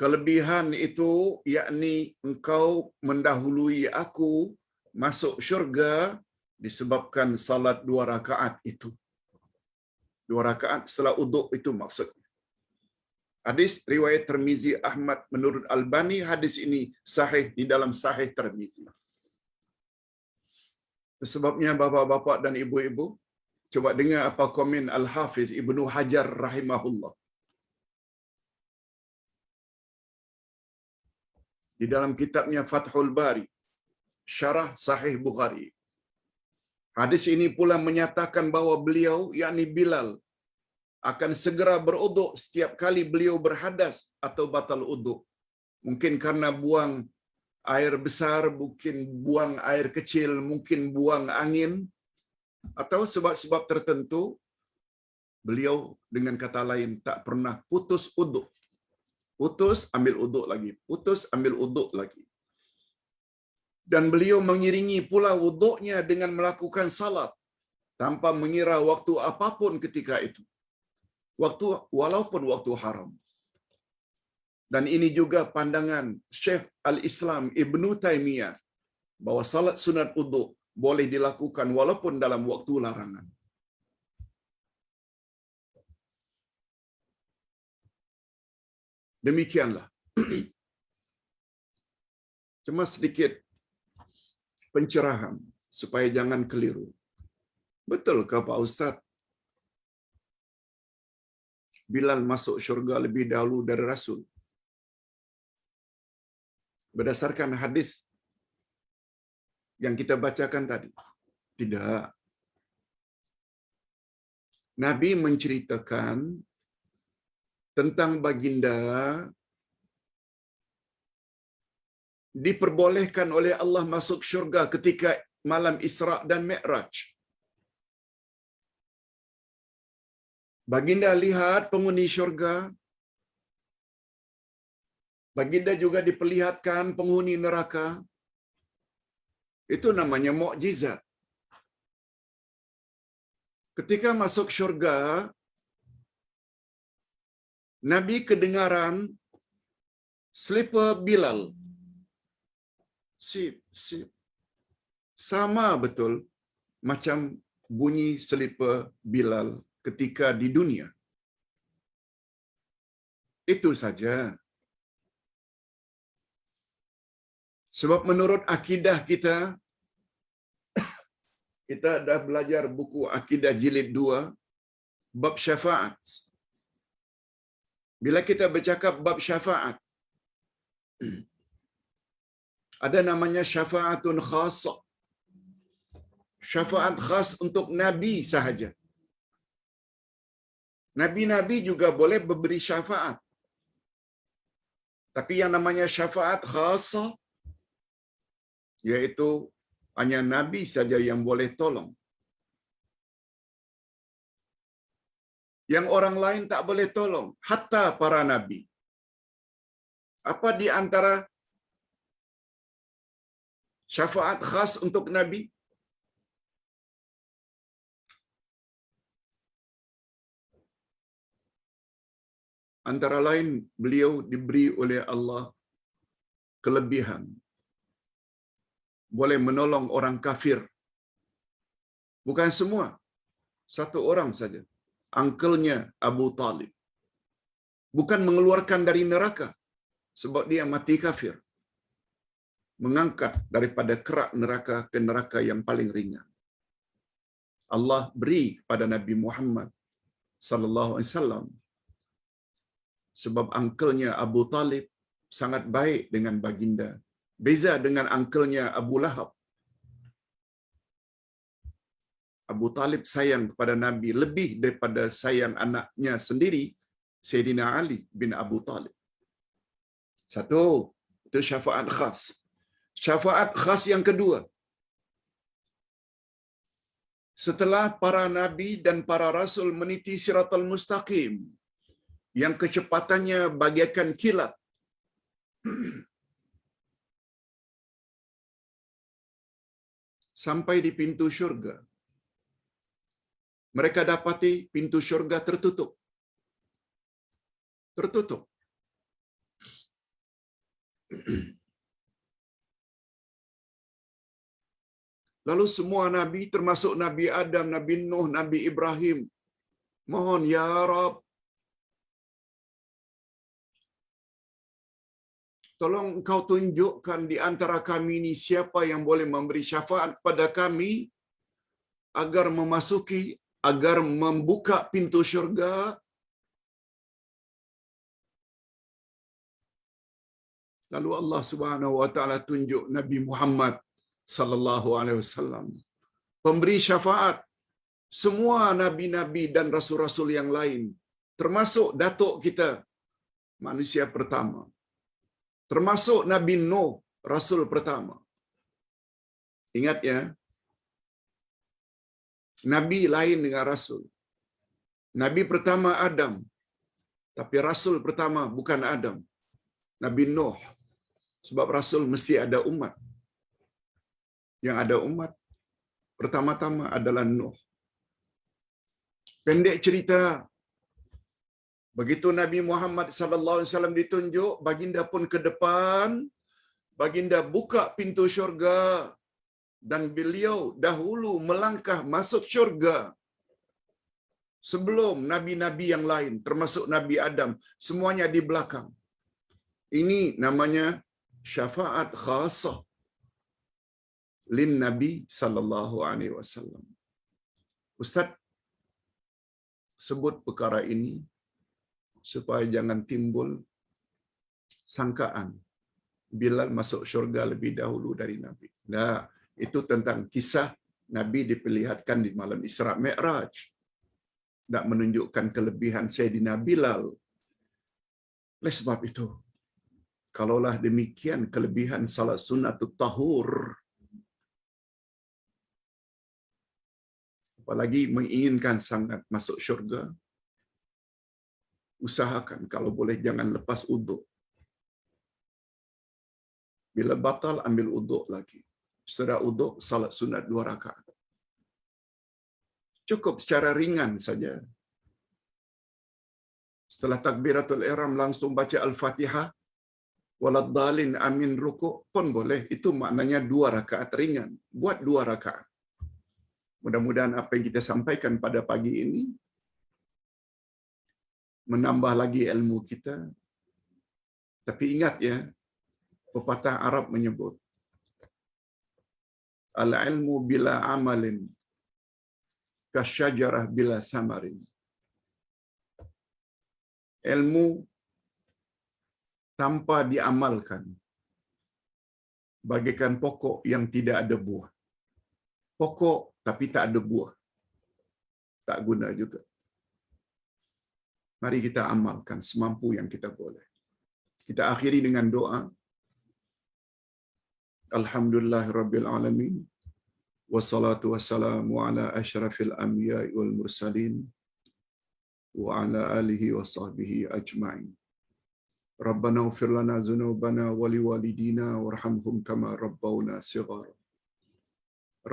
Kelebihan itu yakni engkau mendahului aku masuk syurga disebabkan salat 2 rakaat itu. 2 rakaat setelah uduk itu maksudnya. Hadis riwayat Tirmizi Ahmad, menurut Albani hadis ini sahih di dalam Sahih Tirmizi. Sebabnya bapak-bapak dan ibu-ibu, coba dengar apa komen Al-Hafiz Ibnu Hajar rahimahullah. Di dalam kitabnya Fathul Bari, Syarah Sahih Bukhari. Hadis ini pula menyatakan bahawa beliau, yakni Bilal, akan segera beruduk setiap kali beliau berhadas atau batal uduk. Mungkin karena buang air besar, mungkin buang air kecil, mungkin buang angin, atau sebab-sebab tertentu, beliau dengan kata lain tak pernah putus uduk. Putus, ambil uduk lagi. Putus, ambil uduk lagi. Dan beliau mengiringi pula uduknya dengan melakukan salat tanpa mengira waktu apapun ketika itu. Walaupun waktu haram. Dan ini juga pandangan Syekh Al-Islam Ibnu Taimiyah bahwa salat sunat wudu boleh dilakukan walaupun dalam waktu larangan. Demikianlah. Cuma sedikit pencerahan supaya jangan keliru. Betul ke Pak Ustaz? Bilal masuk syurga lebih dahulu dari Rasul. Berdasarkan hadis yang kita bacakan tadi. Tidak. Nabi menceritakan tentang baginda diperbolehkan oleh Allah masuk syurga ketika malam Isra dan Mi'raj. Baginda lihat penghuni syurga. Baginda juga diperlihatkan penghuni neraka. Itu namanya mukjizat. Ketika masuk syurga, Nabi kedengaran slipper Bilal. Sip, sip. Sama betul macam bunyi slipper Bilal ketika di dunia. Itu saja. Sebab menurut akidah kita, kita dah belajar buku Akidah Jilid 2, bab syafaat. Bila kita bercakap bab syafaat, ada namanya syafaatun khasah. Syafaat khas untuk Nabi sahaja. Nabi-Nabi juga boleh memberi syafaat. Tapi yang namanya syafaat khasah, yaitu hanya Nabi saja yang boleh tolong. Yang orang lain tak boleh tolong, hatta para Nabi. Apa di antara syafaat khas untuk Nabi? Antara lain, beliau diberi oleh Allah kelebihan. Boleh menolong orang kafir. Bukan semua. Satu orang saja. Uncle-nya Abu Talib. Bukan mengeluarkan dari neraka. Sebab dia mati kafir. Mengangkat daripada kerak neraka ke neraka yang paling ringan. Allah beri pada Nabi Muhammad sallallahu alaihi wasallam. Sebab uncle-nya Abu Talib sangat baik dengan baginda. Beza dengan uncle-nya Abu Lahab. Abu Talib sayang kepada Nabi lebih daripada sayang anaknya sendiri, Sayyidina Ali bin Abu Talib. Satu, itu syafaat khas. Syafaat khas yang kedua. Setelah para Nabi dan para Rasul meniti siratal mustaqim, yang kecepatannya bagaikan kilat, sampai di pintu syurga. Mereka dapati pintu syurga tertutup. Tertutup. Lalu semua Nabi, termasuk Nabi Adam, Nabi Nuh, Nabi Ibrahim, mohon ya Rab, tolong engkau tunjukkan di antara kami ini siapa yang boleh memberi syafaat kepada kami agar memasuki, agar membuka pintu syurga. Lalu Allah Subhanahu wa taala tunjuk Nabi Muhammad sallallahu alaihi wasallam, pemberi syafaat semua nabi-nabi dan rasul-rasul yang lain, termasuk datuk kita, manusia pertama. Termasuk Nabi Nuh, Rasul pertama. Ingat ya, Nabi lain dengan Rasul. Nabi pertama Adam, tapi Rasul pertama bukan Adam. Nabi Nuh. Sebab Rasul mesti ada umat. Yang ada umat, pertama-tama adalah Nuh. Pendek cerita, begitu Nabi Muhammad sallallahu alaihi wasallam ditunjuk, baginda pun ke depan, Baginda buka pintu syurga dan beliau dahulu melangkah masuk syurga sebelum nabi-nabi yang lain termasuk Nabi Adam, semuanya di belakang. Ini namanya syafaat khasah lin Nabi sallallahu alaihi wasallam. Ustaz sebut perkara ini supaya jangan timbul sangkaan Bilal masuk syurga lebih dahulu dari Nabi. Nah, itu tentang kisah Nabi diperlihatkan di malam Isra Mi'raj. Tak menunjukkan kelebihan Sayyidina Bilal. Oleh sebab itu, kalaulah demikian kelebihan salat sunnatul tahur, apalagi menginginkan sangat masuk syurga, usahakan kalau boleh jangan lepas uduk. Bila batal, ambil uduk lagi. Setelah uduk, salat sunat 2 rakaat. Cukup secara ringan saja. Setelah takbiratul ihram langsung baca Al-Fatihah, waladdallin amin rukuk pun boleh. Itu maknanya 2 rakaat ringan. Buat 2 rakaat. Mudah-mudahan apa yang kita sampaikan pada pagi ini menambah lagi ilmu kita. Tapi ingat ya, pepatah Arab menyebut, al-ilmu bila amalin kasyajarah bila samarin. Ilmu tanpa diamalkan bagaikan pokok yang tidak ada buah. Pokok tapi tak ada buah, tak guna juga. Mari kita amalkan semampu yang kita boleh. Kita akhiri dengan doa. Alhamdulillahirabbil alamin. Wassalatu wassalamu ala asyrafil anbiya'i wal mursalin wa ala alihi wa sahbihi ajma'in. Rabbana ighfir lana dzunubana wa liwalidina warhamhum kama rabbawna shighara.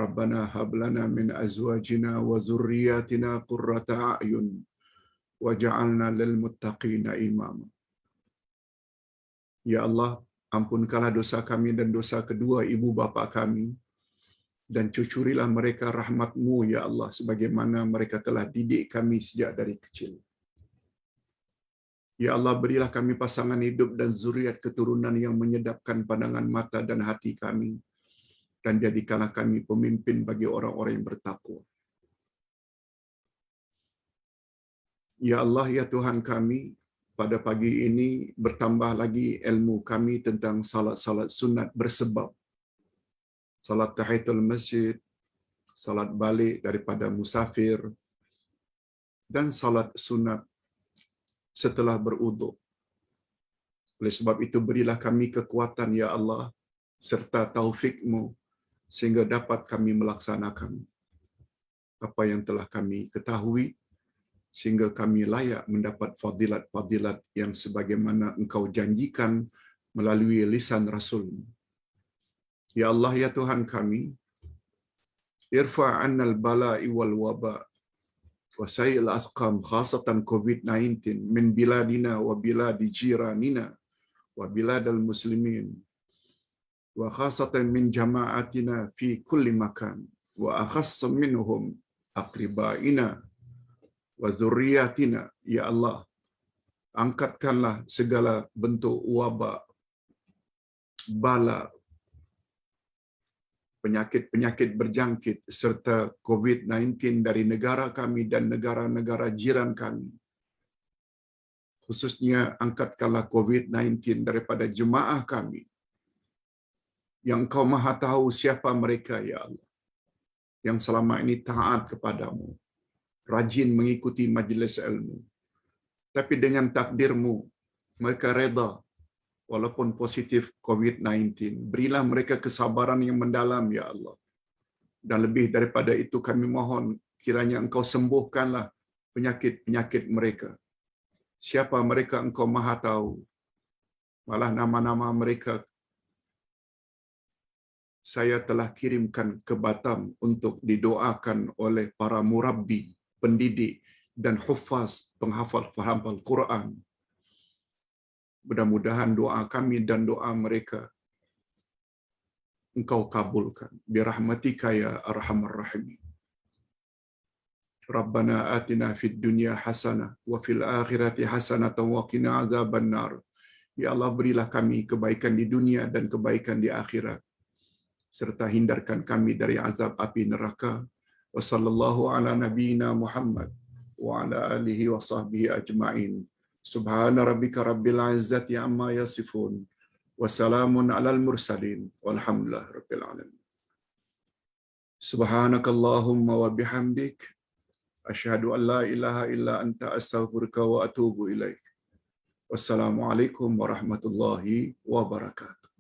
Rabbana hab lana min azwajina wa dzurriyyatina qurrata a'yun waj'alna lil muttaqina imama. Ya Allah, ampunkanlah dosa kami dan dosa kedua ibu bapa kami, dan cucurilah mereka rahmat-Mu ya Allah, sebagaimana mereka telah didik kami sejak dari kecil. Ya Allah, berilah kami pasangan hidup dan zuriat keturunan yang menyedapkan pandangan mata dan hati kami, dan jadikanlah kami pemimpin bagi orang-orang yang bertakwa. Ya Allah, ya Tuhan kami, pada pagi ini bertambah lagi ilmu kami tentang salat-salat sunat bersebab. Salat tahiyatul masjid, salat balik daripada musafir, dan salat sunat setelah beruduk. Oleh sebab itu berilah kami kekuatan ya Allah serta taufik-Mu sehingga dapat kami melaksanakan apa yang telah kami ketahui, sehingga kami layak mendapat fadilat-fadilat yang sebagaimana Engkau janjikan melalui lisan Rasul-Mu. Ya Allah, ya Tuhan kami, irfa' 'annal bala'i wal waba' wa sayil asqam khasatan COVID-19 min biladina wa biladi jiranina wa biladal muslimin wa khasatan min jama'atina fi kulli makan wa akhassa minhum aqribaina wa zurriyatina. Ya Allah, angkatkanlah segala bentuk wabak, bala, penyakit-penyakit berjangkit serta COVID-19 dari negara kami dan negara-negara jiran kami. Khususnya angkatkanlah COVID-19 daripada jemaah kami, yang Engkau Maha tahu siapa mereka ya Allah, yang selama ini taat kepadamu, rajin mengikuti majlis ilmu, tapi dengan takdir-Mu mereka reda walaupun positif COVID-19. Berilah mereka kesabaran yang mendalam ya Allah. Dan lebih daripada itu kami mohon kiranya Engkau sembuhkanlah penyakit-penyakit mereka. Siapa mereka Engkau Maha tahu. Malah nama-nama mereka saya telah kirimkan ke Batam untuk didoakan oleh para murabbi, pendidik dan huffaz, penghafal Quran. Mudah-mudahan doa kami dan doa mereka Engkau kabulkan. Birahmatika ya arhamar rahimin. Rabbana atina fid dunya hasanah wa fil akhirati hasanah wa qina adzabannar. Ya Allah, berilah kami kebaikan di dunia dan kebaikan di akhirat, serta hindarkan kami dari azab api neraka. Wa sallallahu ala nabiyyina Muhammad wa ala alihi wa sahbihi ajma'in. Subhana rabbika rabbil izzati amma yasifun. Wa salamun alal mursalin. Walhamdulillah rabbil alamin. Subhanakallahumma wa bihamdik. Asyhadu an la ilaha illa anta astaghfiruka wa atubu ilaik. Wassalamualaikum warahmatullahi wabarakatuh.